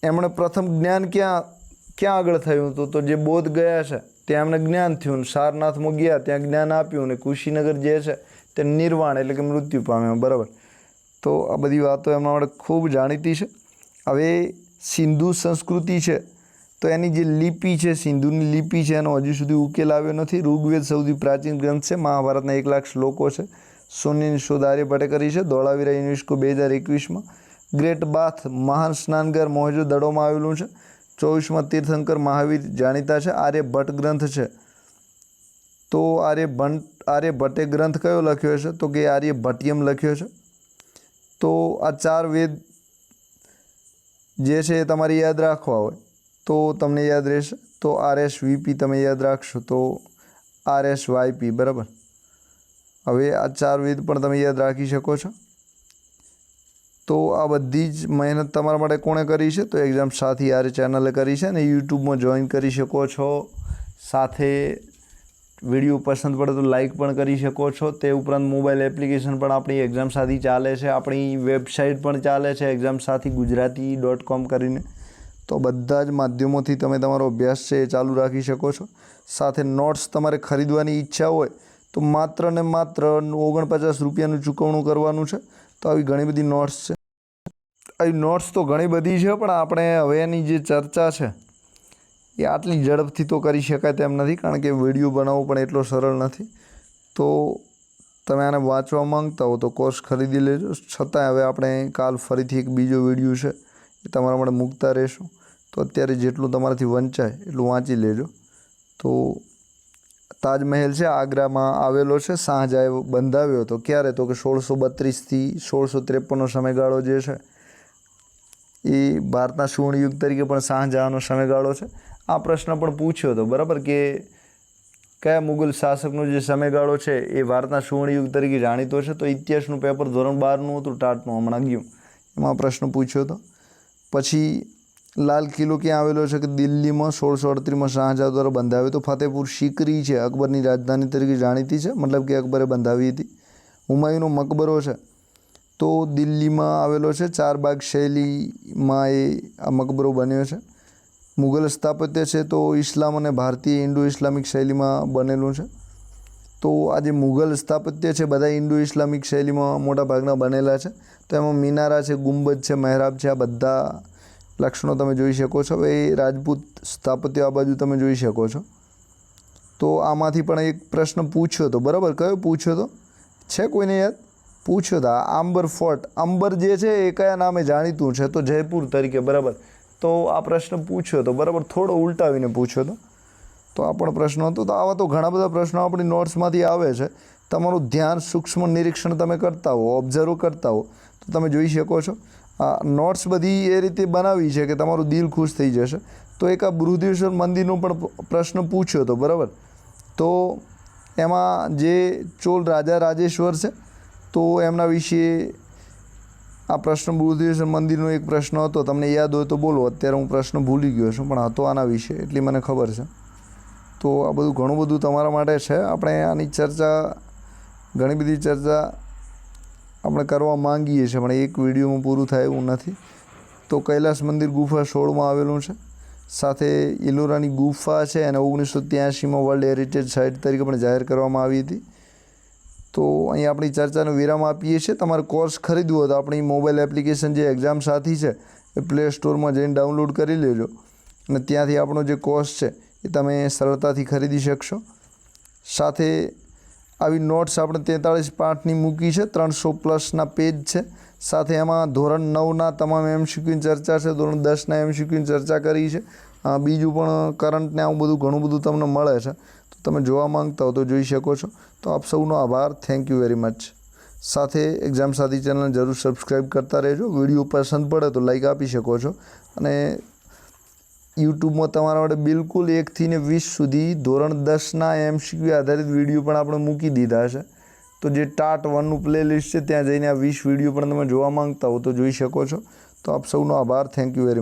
એમણે પ્રથમ જ્ઞાન ક્યાં આગળ થયું હતું? તો જે બોધ ગયા છે ત્યાં એમને જ્ઞાન થયું. સારનાથમાં ગયા, ત્યાં જ્ઞાન આપ્યું અને કુશીનગર જે છે તે નિર્વાણ એટલે કે મૃત્યુ પામ્યા, બરાબર. તો આ બધી વાતો એમના માટે ખૂબ જાણીતી છે. હવે સિંધુ સંસ્કૃતિ છે તો એની જે લિપિ છે, સિંધુની લિપિ છે, એનો હજુ સુધી ઉકેલ આવ્યો નથી. ઋગ્વેદ સૌથી પ્રાચીન ગ્રંથ છે. મહાભારતના 1 લાખ શ્લોકો છે. શૂન્યની શોધ આર્યભટ્ટે કરી છે. ધોળાવીરા યુનેસ્કો 2021માં. ગ્રેટ બાથ મહાન સ્નાનગર મોહેજો દડોમાં આવેલું છે. 24માં તીર્થંકર મહાવીર જાણીતા છે. આર્યભટ્ટ ગ્રંથ છે. તો આર્યભટ્ટે ગ્રંથ કયો લખ્યો છે? તો કે આર્યભટ્ટિયમ લખ્યો છે. તો આ 4 વેદ જે છે એ તમારે યાદ રાખવા હોય તો તમને યાદ રહેશે. તો RSVP તમે યાદ રાખશો તો RSYP, બરાબર. હવે આ 4 વેદ પણ તમે યાદ રાખી શકો છો. તો આ બધી જ મહેનત તમારા માટે કોણે કરી છે? તો એક્ઝામ સાથી ચેનલે કરી છે અને યુટ્યુબમાં જોઈન કરી શકો છો. સાથે વિડીયો પસંદ પડે તો લાઇક પણ કરી શકો છો. તે ઉપરાંત મોબાઈલ એપ્લિકેશન પણ આપણી એક્ઝામ સાથી ચાલે છે. આપણી વેબસાઇટ પણ ચાલે છે examsathi.ગુજરાતી.com કરીને. તો બધા જ માધ્યમોથી તમે તમારો અભ્યાસ છે એ ચાલુ રાખી શકો છો. સાથે નોટ્સ તમારે ખરીદવાની ઈચ્છા હોય તો માત્ર ને માત્ર 49 રૂપિયાનું ચૂકવણું કરવાનું છે. તો આવી ઘણી બધી નોટ્સ છે. આવી નોટ્સ તો ઘણી બધી છે પણ આપણે હવે એની જે ચર્ચા છે એ આટલી ઝડપથી તો કરી શકાય તેમ નથી, કારણ કે વિડીયો બનાવવો પણ એટલો સરળ નથી. તો તમે આને વાંચવા માંગતા હો તો કોર્સ ખરીદી લેજો. છતાંય હવે આપણે કાલ ફરીથી એક બીજો વિડીયો છે એ તમારા માટે મૂકતા રહેશું. તો અત્યારે જેટલું તમારાથી વંચાય એટલું વાંચી લેજો. તો તાજમહેલ છે આગ્રામાં આવેલો છે. શાહજહાએ બંધાવ્યો હતો. ક્યારે? તો કે 1632થી 1653નો સમયગાળો જે છે એ ભારતના સુવર્ણયુગ તરીકે પણ શાહજહાંનો સમયગાળો છે. આ પ્રશ્ન પણ પૂછ્યો હતો, બરાબર, કે કયા મુગલ શાસકનો જે સમયગાળો છે એ ભારતના સુવર્ણયુગ તરીકે જાણીતો છે? તો ઇતિહાસનું પેપર ધોરણ 12નું હતું, ટાટનું હમણાં ગયું, એમાં પ્રશ્ન પૂછ્યો હતો. પછી લાલ કિલ્લો ક્યાં આવેલો છે? કે દિલ્હીમાં 1638માં શાહજહાં દ્વારા બંધાવ્યો હતો. ફતેહપુર સિકરી છે અકબરની રાજધાની તરીકે જાણીતી છે, મતલબ કે અકબરે બંધાવી હતી. હુમાયુનો મકબરો છે તો દિલ્હીમાં આવેલો છે. 4 બાગ શૈલીમાં આ મકબરો બન્યો છે. મુગલ સ્થાપત્ય છે તો ઇસ્લામ અને ભારતીય ઇન્ડો ઇસ્લામિક શૈલીમાં બનેલું છે. તો આ જે મુગલ સ્થાપત્ય છે બધા ઇન્ડો ઇસ્લામિક શૈલીમાં મોટાભાગના બનેલા છે. તો એમાં મિનારા છે, ગુંબજ છે, મહેરાબ છે, આ બધા લક્ષણો તમે જોઈ શકો છો. હવે એ રાજપૂત સ્થાપત્ય આ બાજુ તમે જોઈ શકો છો. તો આમાંથી પણ એક પ્રશ્ન પૂછ્યો હતો, બરાબર. કયો પૂછ્યો હતો? છે કોઈને યાદ? પૂછ્યો હતા આંબર ફોર્ટ, અંબર જે છે એ કયા નામે જાણીતું છે? તો જયપુર તરીકે, બરાબર. તો આ પ્રશ્ન પૂછ્યો હતો, બરાબર, થોડો ઉલટાવીને પૂછ્યો હતો. તો આ પણ પ્રશ્ન હતો. તો આવા તો ઘણા બધા પ્રશ્નો આપણી નોટ્સમાંથી આવે છે. તમારું ધ્યાન સૂક્ષ્મ નિરીક્ષણ તમે કરતા હો, ઓબ્ઝર્વ કરતા હો, તો તમે જોઈ શકો છો. આ નોટ્સ બધી એ રીતે બનાવી છે કે તમારું દિલ ખુશ થઈ જશે. તો એક આ બૃહદેશ્વર મંદિરનો પણ પ્રશ્ન પૂછ્યો હતો, બરાબર. તો એમાં જે ચોલ રાજા રાજેશ્વર છે, તો એમના વિશે આ પ્રશ્ન બૃહદેશ્વર મંદિરનો એક પ્રશ્ન હતો. તમને યાદ હોય તો બોલો. અત્યારે હું પ્રશ્ન ભૂલી ગયો છું, પણ હતો આના વિશે, એટલી મને ખબર છે. તો આ બધું ઘણું બધું તમારા માટે છે. આપણે આની ચર્ચા, ઘણી બધી ચર્ચા આપણે કરવા માંગીએ છીએ, પણ એક વિડીયોમાં પૂરું થાય એવું નથી. તો કૈલાસ મંદિર ગુફા 16માં આવેલું છે. સાથે ઇલોરાની ગુફા છે અને 1983માં વર્લ્ડ હેરિટેજ સાઇટ તરીકે પણ જાહેર કરવામાં આવી હતી. તો અહીં આપણી ચર્ચાનો વિરામ આપીએ છીએ. તમારે કોર્સ ખરીદવો હોય તો આપણી મોબાઈલ એપ્લિકેશન જે એક્ઝામ સાથી છે એ પ્લે સ્ટોરમાં જઈને ડાઉનલોડ કરી લેજો, અને ત્યાંથી આપણો જે કોર્સ છે એ તમે સરળતાથી ખરીદી શકશો. સાથે આવી નોટ્સ આપણે 43 પાઠની મૂકી છે, 300+ પેજ છે. સાથે એમાં ધોરણ 9ના તમામ MCQની ચર્ચા છે, ધોરણ 10ના MCQની ચર્ચા કરી છે. બીજું પણ કરંટને આવું બધું ઘણું બધું તમને મળે છે. તો તમે જોવા માંગતા હો તો જોઈ શકો છો. તો આપ સૌનો આભાર. Thank you very much. સાથે એક્ઝામ સાથી ચેનલને જરૂર સબસ્ક્રાઈબ કરતા રહેજો. વિડીયો પસંદ પડે તો લાઈક આપી શકો છો. અને યુટ્યુબમાં તમારા માટે બિલકુલ 1 થી 20 સુધી ધોરણ 10ના MCQ આધારિત વિડીયો પણ આપણે મૂકી દીધા છે. તો જે ટાટ 1નું પ્લેલિસ્ટ છે ત્યાં જઈને આ 20 વિડીયો પણ તમે જોવા માંગતા હો તો જોઈ શકો છો. તો આપ સૌનો આભાર. Thank you very much.